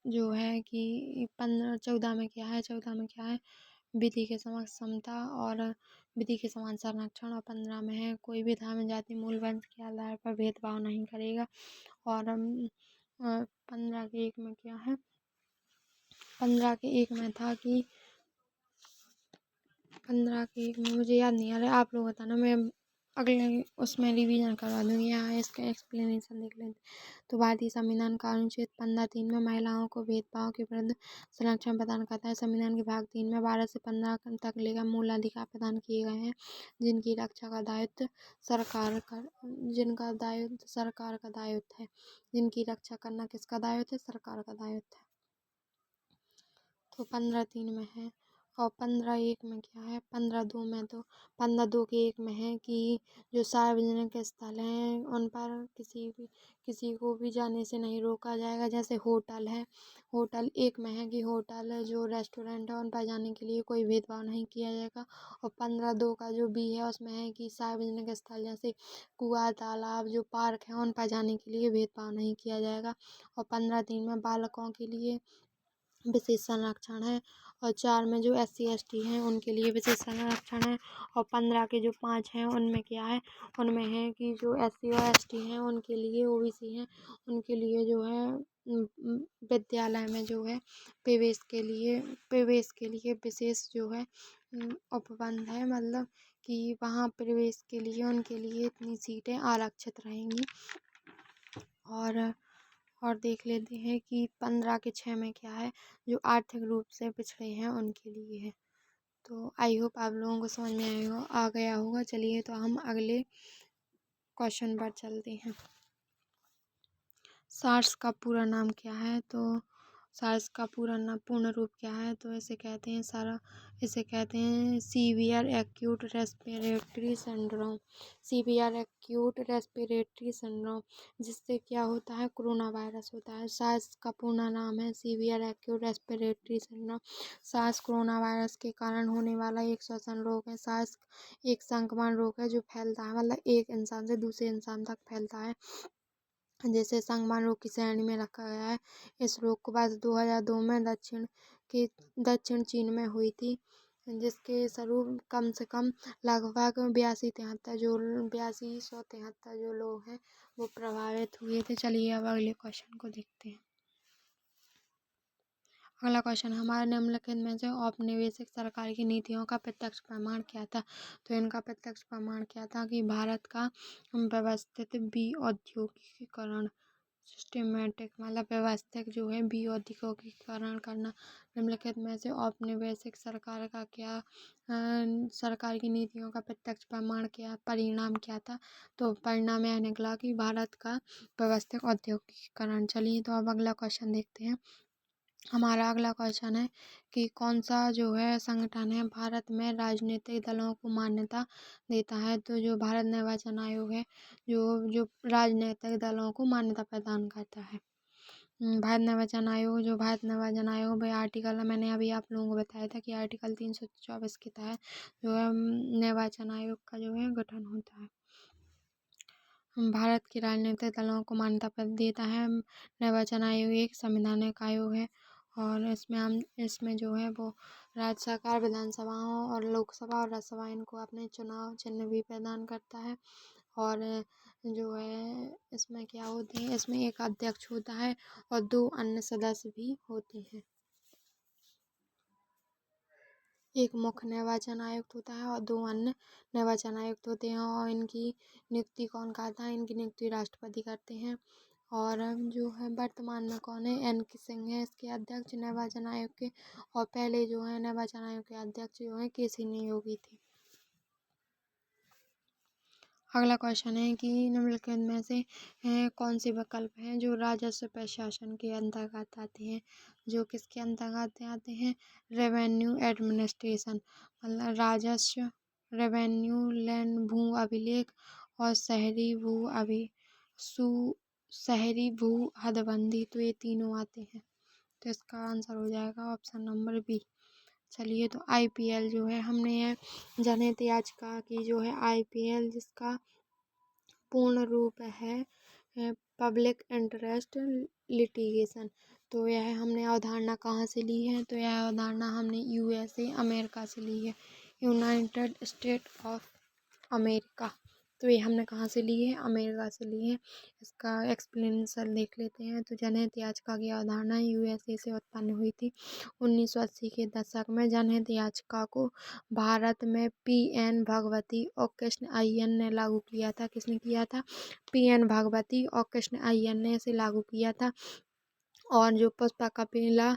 जो है कि 14 में क्या है? विधि के समक्ष समता और विधि के समान संरक्षण। और 15 में है कोई भी धर्म जाति मूल वंश के आधार पर भेदभाव नहीं करेगा। और 15 के 1 में क्या है? 15 के 1 में था कि 15 के 1 में मुझे याद नहीं आ रहा है, आप लोग बताना, मैं अगले उसमें रिवीजन करवा दूँगी। यहाँ इसका एक्सप्लेनेशन देख लेते। तो भारतीय संविधान का अनुच्छेद 15(3) में महिलाओं को भेदभाव के विरुद्ध संरक्षण प्रदान करता है। संविधान के भाग 3 में 12 से 15 तक लेकर मूल अधिकार प्रदान किए गए हैं, जिनकी रक्षा का दायित्व सरकार का दायित्व है। जिनकी रक्षा करना किसका दायित्व है? सरकार का दायित्व है। तो 15(3) में है। और 15(1) में क्या है? 15(2) के 1 में है कि जो सार्वजनिक स्थल हैं उन पर किसी को भी जाने से नहीं रोका जाएगा। जैसे होटल है, होटल 1 में है कि होटल जो रेस्टोरेंट है उन पर जाने के लिए कोई भेदभाव नहीं किया जाएगा। और 15(2) का जो बी है उसमें है कि सार्वजनिक स्थल जैसे कुआं, तालाब, जो पार्क है उन पर जाने के लिए भेदभाव नहीं किया जाएगा। और 15(3) में बालकों के लिए विशेष संरक्षण है। और 4 में जो SC ST हैं उनके लिए विशेष संरक्षण है। और 15 के जो 5 हैं उनमें क्या है? उनमें है कि जो SC और ST हैं उनके लिए, OBC हैं उनके लिए जो है विद्यालय में जो है प्रवेश के लिए विशेष जो है उपबंध है, मतलब कि वहाँ प्रवेश के लिए उनके लिए इतनी सीटें आरक्षित रहेंगी। और देख लेते हैं कि 15 के 6 में क्या है? जो आर्थिक रूप से पिछड़े हैं उनके लिए है। तो आई होप आप लोगों को समझ में आ गया होगा। चलिए तो हम अगले क्वेश्चन पर चलते हैं। सार्स का पूरा नाम क्या है? तो सार्स का पूर्ण रूप क्या है? तो इसे कहते हैं severe acute respiratory syndrome. Severe acute respiratory syndrome, जिससे क्या होता है, कोरोना वायरस होता है। सार्स का पूर्ण नाम है severe acute respiratory syndrome. SARS corona virus के कारण होने वाला एक श्वसन रोग है। सार्स एक संक्रमण रोग है जो फैलता है, मतलब एक इंसान से दूसरे इंसान तक फैलता है, जिसे संक्रमण रोग की श्रेणी में रखा गया है। इस रोग को वर्ष 2002 में दक्षिण चीन में हुई थी, जिसके स्वरूप कम से कम लगभग 82,173 जो लोग हैं वो प्रभावित हुए थे। चलिए अब अगले क्वेश्चन को देखते हैं। अगला क्वेश्चन, हमारे निम्नलिखित में से औपनिवेशिक सरकार की नीतियों का प्रत्यक्ष प्रमाण क्या था? तो इनका प्रत्यक्ष प्रमाण क्या था कि भारत का व्यवस्थित विऔद्योगिकीकरण, सिस्टमेटिक मतलब व्यवस्थित जो है विऔद्योगिकीकरण करना। निम्नलिखित में से औपनिवेशिक सरकार की नीतियों का प्रत्यक्ष परिणाम क्या था? तो परिणाम यह निकला कि भारत का व्यवस्थित औद्योगिकीकरण। चलिए तो अब अगला क्वेश्चन देखते हैं। हमारा अगला क्वेश्चन है कि कौन सा जो है संगठन है भारत में राजनीतिक दलों को मान्यता देता है? तो जो भारत निर्वाचन आयोग है, जो राजनीतिक दलों को मान्यता प्रदान करता है। भारत निर्वाचन आयोग भाई आर्टिकल, मैंने अभी आप लोगों को बताया था कि आर्टिकल 324 के तहत जो है निर्वाचन आयोग का जो है गठन होता है। भारत के राजनीतिक दलों को मान्यता देता है निर्वाचन आयोग। एक संवैधानिक आयोग है और इसमें जो है वो राज्य सरकार, विधानसभाओं और लोकसभा और राज्यसभा इनको अपने चुनाव चिन्ह भी प्रदान करता है। और जो है इसमें क्या होते हैं, इसमें एक अध्यक्ष होता है और 2 अन्य सदस्य भी होते हैं। एक मुख्य निर्वाचन आयुक्त होता है और 2 अन्य निर्वाचन आयुक्त होते हैं, और इनकी नियुक्ति कौन करता है? इनकी नियुक्ति राष्ट्रपति करते हैं। और जो है वर्तमान में कौन है? NK सिंह है इसके अध्यक्ष निर्वाचन आयोग के, और पहले जो है निर्वाचन आयोग के अध्यक्ष जो है KC योगी थे। अगला क्वेश्चन है कि निम्नलिखित में से कौन से विकल्प हैं जो राजस्व प्रशासन के अंतर्गत आते हैं? जो किसके अंतर्गत आते हैं? रेवेन्यू एडमिनिस्ट्रेशन, मतलब राजस्व, रेवेन्यू, लैंड भू अभिलेख और शहरी भू हदबंदी, तो ये तीनों आते हैं। तो इसका आंसर हो जाएगा ऑप्शन नंबर बी। चलिए तो IPL जो है, हमने ये जनहित याचिका की जो है IPL, जिसका पूर्ण रूप है पब्लिक इंटरेस्ट लिटिगेशन। तो यह हमने अवधारणा कहाँ से ली है? तो यह अवधारणा हमने USA अमेरिका से ली है, यूनाइटेड स्टेट ऑफ अमेरिका। तो ये हमने कहाँ से ली है? अमेरिका से ली है। इसका एक्सप्लेनेशन देख लेते हैं। तो जनहित याचिका की अवधारणा USA से उत्पन्न हुई थी। 1980 के दशक में जनहित याचिका को भारत में PN भगवती और कृष्ण अय्यर ने लागू किया था। किसने किया था? PN भगवती और कृष्ण अय्यर ने इसे लागू किया था। और जो पुष्पा कपिला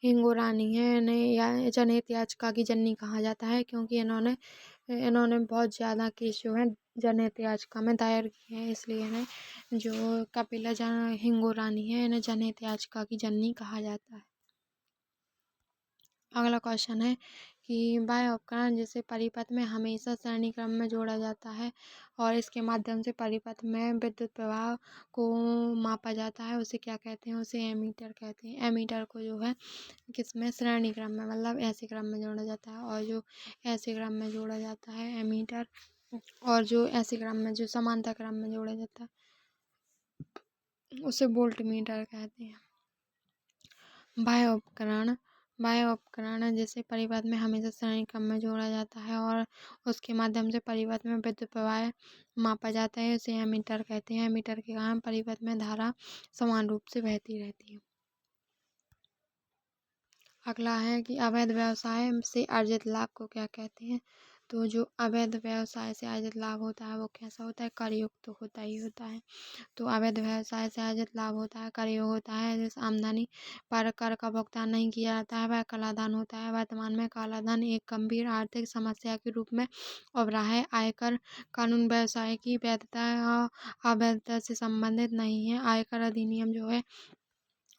हिंगोरानी है, इन्हें जनहित याचिका की जननी कहा जाता है, क्योंकि इन्होंने बहुत ज़्यादा केस जो है जनहित याचिका में दायर किए हैं, इसलिए इन्हें जो कपिला हिंगोरानी है, इन्हें जनहित याचिका की जननी कहा जाता है। अगला क्वेश्चन है कि वह उपकरण जिसे परिपथ में हमेशा श्रेणी क्रम में जोड़ा जाता है और इसके माध्यम से परिपथ में विद्युत प्रवाह को मापा जाता है, उसे क्या कहते हैं? उसे एमीटर कहते हैं। एमीटर को जो है किसमें? श्रेणी क्रम में, मतलब ऐसे क्रम में जोड़ा जाता है, और जो ऐसे क्रम में जोड़ा जाता है एमीटर, और जो ऐसे क्रम में, जो समांतर क्रम में जोड़ा जाता है उसे वोल्ट मीटर कहते हैं। वह उपकरण जिसे परिपथ में हमेशा श्रेणी क्रम में जोड़ा जाता है और उसके माध्यम से परिपथ में विद्युत प्रवाह मापा जाता है, उसे एमीटर कहते हैं। एमीटर के कारण परिपथ में धारा समान रूप से बहती रहती है। अगला है कि अवैध व्यवसाय से अर्जित लाभ को क्या कहते हैं? तो जो अवैध व्यवसाय से अर्जित लाभ होता है वो कैसा होता है? करयुक्त तो होता ही होता है। तो अवैध व्यवसाय से अर्जित लाभ होता है करयोग होता है। जिस आमदनी पर कर का भुगतान नहीं किया जाता है वह कालाधन होता है। वर्तमान में कालाधन एक गंभीर आर्थिक समस्या के रूप में उभरा है। आयकर कानून व्यवसाय की वैधता या अवैधता से संबंधित नहीं है। आयकर अधिनियम जो है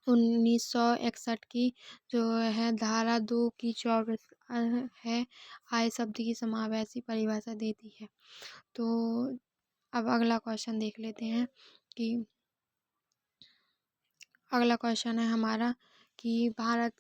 1961 की जो है धारा 2 की 24 है, आय शब्द की समावेशी परिभाषा देती है। तो अब अगला क्वेश्चन देख लेते हैं कि अगला क्वेश्चन है हमारा कि भारत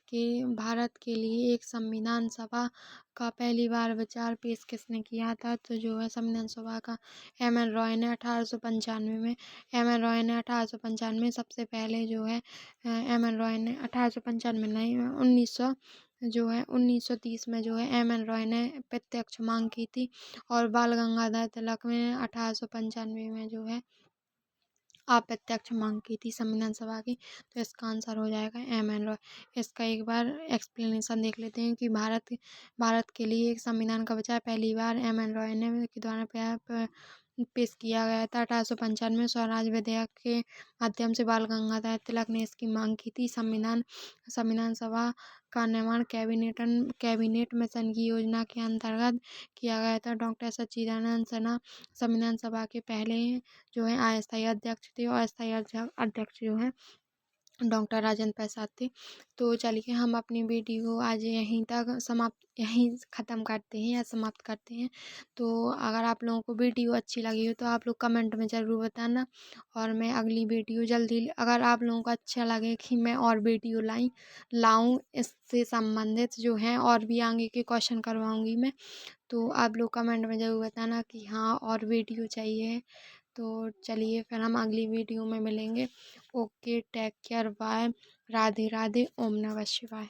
के लिए एक संविधान सभा का पहली बार विचार पेश किसने किया था? तो जो है संविधान सभा का एम.एन. रॉय ने 1895 में एम.एन. रॉय ने 1895 सबसे पहले जो है एम.एन. रॉय ने 1895 नहीं 1930 में जो है एम.एन. रॉय ने प्रत्यक्ष मांग की थी और बाल गंगाधर तिलक ने 1895 में जो है अप्रत्यक्ष मांग की थी संविधान सभा की। तो इसका आंसर हो जाएगा एम.एन. रॉय। इसका एक बार एक्सप्लेनेशन देख लेते हैं कि भारत के लिए एक संविधान का विचार पहली बार एम.एन. रॉय ने के द्वारा पेश किया गया था 1895 स्वराज विधेयक के माध्यम से बाल गंगाधर तिलक ने इसकी मांग की थी। संविधान सभा का निर्माण कैबिनेट मिशन की योजना के अंतर्गत किया गया था। डॉक्टर सच्चिदानंद सिन्हा संविधान सभा के पहले जो है अस्थायी अध्यक्ष थे और अस्थायी अध्यक्ष जो है डॉक्टर राजेंद्र प्रसाद थे। तो चलिए हम अपनी वीडियो को आज यहीं ख़त्म करते हैं या समाप्त करते हैं। तो अगर आप लोगों को वीडियो अच्छी लगी हो तो आप लोग कमेंट में ज़रूर बताना और मैं अगली वीडियो जल्दी अगर आप लोगों को अच्छा लगे कि मैं और वीडियो लाऊं इससे संबंधित जो हैं और भी आगे के क्वेश्चन करवाऊंगी मैं। तो आप लोग कमेंट में ज़रूर बताना कि हाँ और वीडियो चाहिए। तो चलिए फिर हम अगली वीडियो में मिलेंगे। Okay take care bye Radhe Radhe ओम नमः शिवाय।